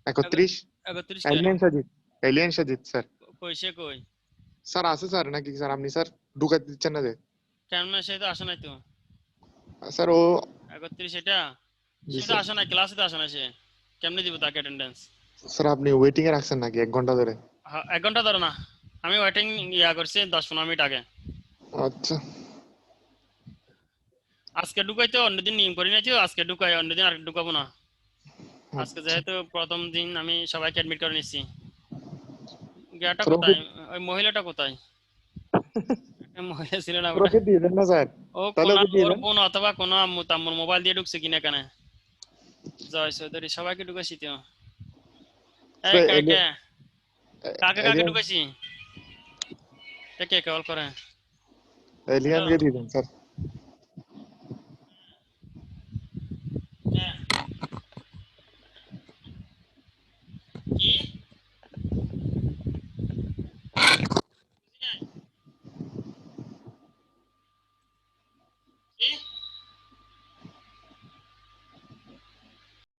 31 31 alien Sajid sir. কই সে কই? স্যার আছে স্যার নাকি স্যার আপনি স্যার ঢুকাতে দিচ্ছেন না যে কেমন সে তো আসে নাই তো স্যার ও 31 এটা জি সে তো আসে না, ক্লাসে তো আসে না সে, কেমনে দিব তাকে অ্যাটেন্ডেন্স? স্যার আপনি ওয়েটিং এ রাখছেন নাকি 1 ঘন্টা ধরে? 1 ঘন্টা ধরে না, আমি ওয়েটিং ইয়া করছি 10-15 মিনিট আগে। আচ্ছা আজকে ঢুকাইতে অন্যদিন নিয়ম করি নাই তো, আজকে ঢুকাই, অন্যদিন আর ঢুকাবো না। আজকে যেহেতু প্রথম দিন আমি সবাইকে অ্যাডমিট করে নিচ্ছি। গিয়াটা স্যার, কোথায়, ওই মহিলাটা কোথায়? একটা মহিলা ছিল না ওটা? ওকে দিয়ে দেন না স্যার, ও তাহলে কোন ওকে দিয়ে ওর দেন। বোন অথবা কোন আম্মু তাম্মুর মোবাইল দিয়ে ঢুকছে কিনা এখানে। জয় চৌধুরী সবাইকে ঢুকাইছি তো। এই স্যার, কাকে কাকে কাকে এলিয়ান ঢুকাইছি? কে কে কল করে? এলিয়ানকে দিয়ে দেন স্যার।